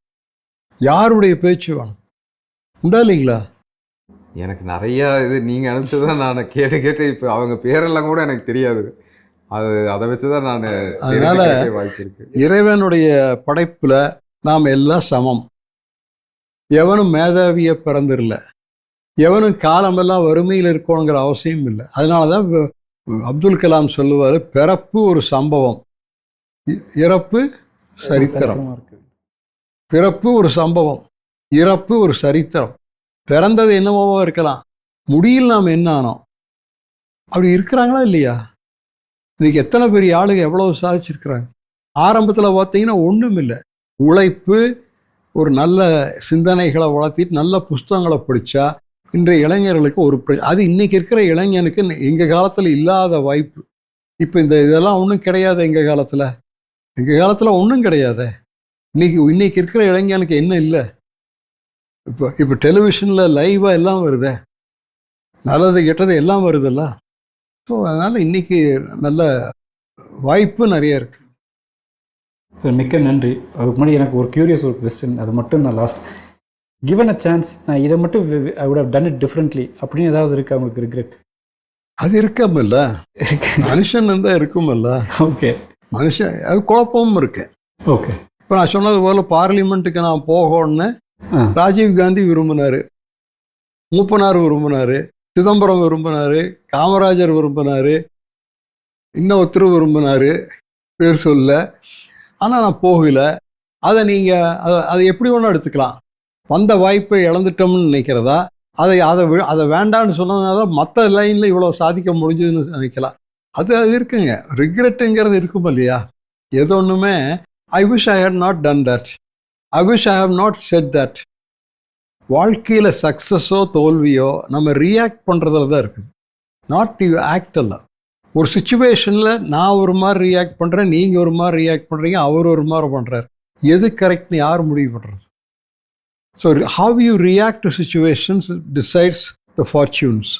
யாருடைய பேச்சு வேணும்? உண்டா இல்லைங்களா? எனக்கு நிறையா இது நீங்கள் அனுப்பிச்சதான் நான் கேட்டு இப்போ அவங்க பேரெல்லாம் கூட எனக்கு தெரியாது. அதை வச்சு தான் நான் அதனால் வாய்ப்பு இருக்கு. இறைவனுடைய படைப்பில் நாம் எல்லாம் சமம். எவனும் மேதாவியை பிறந்திரல, எவனும் காலமெல்லாம் வறுமையில் இருக்கணுங்கிற அவசியம் இல்லை. அதனால தான் அப்துல் கலாம் சொல்லுவார், பிறப்பு ஒரு சம்பவம், இறப்பு சரித்திரம். பிறப்பு ஒரு சம்பவம், இறப்பு ஒரு சரித்திரம். பிறந்தது என்னவோ இருக்கலாம், முடியில் நாம் என்ன ஆனோம். அப்படி இருக்கிறாங்களா இல்லையா? இன்னைக்கு எத்தனை பெரிய ஆளுங்க எவ்வளவு சாதிச்சிருக்கிறாங்க. ஆரம்பத்தில் பார்த்தீங்கன்னா ஒன்றும் இல்லை, உழைப்பு, ஒரு நல்ல சிந்தனைகளை வளர்த்திட்டு நல்ல புஸ்தகங்களை படித்தா இன்றைய இளைஞர்களுக்கு அது இன்னைக்கு இருக்கிற இளைஞனுக்கு எங்கள் காலத்தில் இல்லாத வாய்ப்பு. இப்போ இதெல்லாம் ஒன்றும் கிடையாது. எங்கள் காலத்தில் ஒன்றும் கிடையாது. இன்னைக்கு இருக்கிற இளைஞனுக்கு என்ன இல்லை? இப்போ டெலிவிஷனில் லைவாக எல்லாம் வருதே, நல்லது கெட்டது எல்லாம் வருதல்ல. ஸோ அதனால் இன்னைக்கு நல்ல வாய்ப்பு நிறைய இருக்குது. சார் மிக்க நன்றி. அதுக்கு முன்னாடி எனக்கு ஒரு கியூரியஸ் ஒரு கொஸ்டின், அது மட்டும் நான் லாஸ்ட் கிவன் அ சான்ஸ், நான் இதை மட்டும் I would have done it differently அப்படின்னு ஏதாவது இருக்கா உங்களுக்கு ரிக்ரெட்? அது இருக்காமல்ல, மனுஷன் தான் இருக்குமல்ல. ஓகே, மனுஷன் அது குழப்பமும் இருக்கு. ஓகே. இப்போ நான் சொன்னது போல் பார்லிமெண்ட்டுக்கு நான் போகணுன்னு ராஜீவ் காந்தி விரும்பினார், மூப்பனார் விரும்பினார், சிதம்பரம் விரும்பினார், காமராஜர் விரும்பினார், இன்னொருத்தர் விரும்பினார், பேர் சொல்ல. ஆனால் நான் போகலை. அதை நீங்கள் அதை எப்படி ஒன்றும் எடுத்துக்கலாம். வந்த வாய்ப்பை இழந்துட்டோம்னு நினைக்கிறதா, அதை வேண்டான்னு சொன்னதுனால தான் மற்ற லைனில் இவ்வளோ சாதிக்க முடிஞ்சதுன்னு நினைக்கலாம். அது இருக்குங்க. ரிக்ரெட்டுங்கிறது இருக்கும் இல்லையா? எது ஒன்றுமே I wish I had not done that, I wish I have not said that. வாழ்க்கையில் சக்ஸஸோ தோல்வியோ நம்ம ரியாக்ட் பண்ணுறதுல தான் இருக்குது, நாட் யூ ஆக்ட். அல்ல, ஒரு சுச்சுவேஷனில் நான் ஒரு மாதிரி ரியாக்ட் பண்ணுறேன், நீங்கள் ஒரு மாதிரி ரியாக்ட் பண்ணுறீங்க, அவர் ஒரு மாதிரி பண்ணுறாரு. எது கரெக்ட்னு யார் முடிவு பண்ணுறது? So how you react to situations decides the fortunes.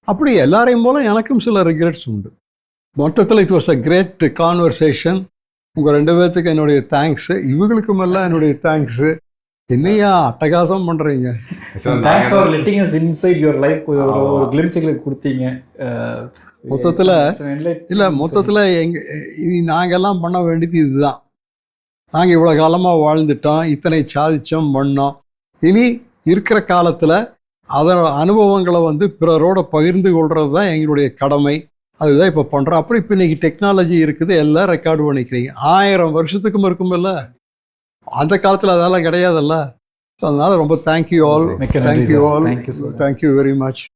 அப்படி எல்லாரையும் போல எனக்கும் சில ரிக்ரெட்ஸ் உண்டு. மொத்தத்தில் it was a great conversation. உங்கள் 2 பேர்த்துக்கு என்னுடைய தேங்க்ஸு, இவங்களுக்கும் எல்லாம் என்னுடைய தேங்க்ஸு. என்னையா அட்டகாசம் பண்ணுறீங்க. Thanks for letting us inside your life. ஒரு கிளிம்ஸ் எங்களுக்கு கொடுத்தீங்க. மொத்தத்தில் நாங்கள்லாம் பண்ண வேண்டியது இதுதான். நாங்கள் இவ்வளோ காலமாக வாழ்ந்துட்டோம், இத்தனை சாதித்தோம், பண்ணோம். இனி இருக்கிற காலத்தில் அதோட அனுபவங்களை பிறரோட பகிர்ந்து கொள்வது தான் எங்களுடைய கடமை. அதுதான் இப்போ பண்ணுறோம். அப்புறம் இப்போ இன்றைக்கி டெக்னாலஜி இருக்குது, எல்லாம் ரெக்கார்டு பண்ணிக்கிறீங்க. 1000 வருஷத்துக்கும் இருக்குமில்ல, அந்த காலத்தில் அதெல்லாம் கிடையாதுல்ல. ஸோ அதனால் ரொம்ப thank you all, thank you very much.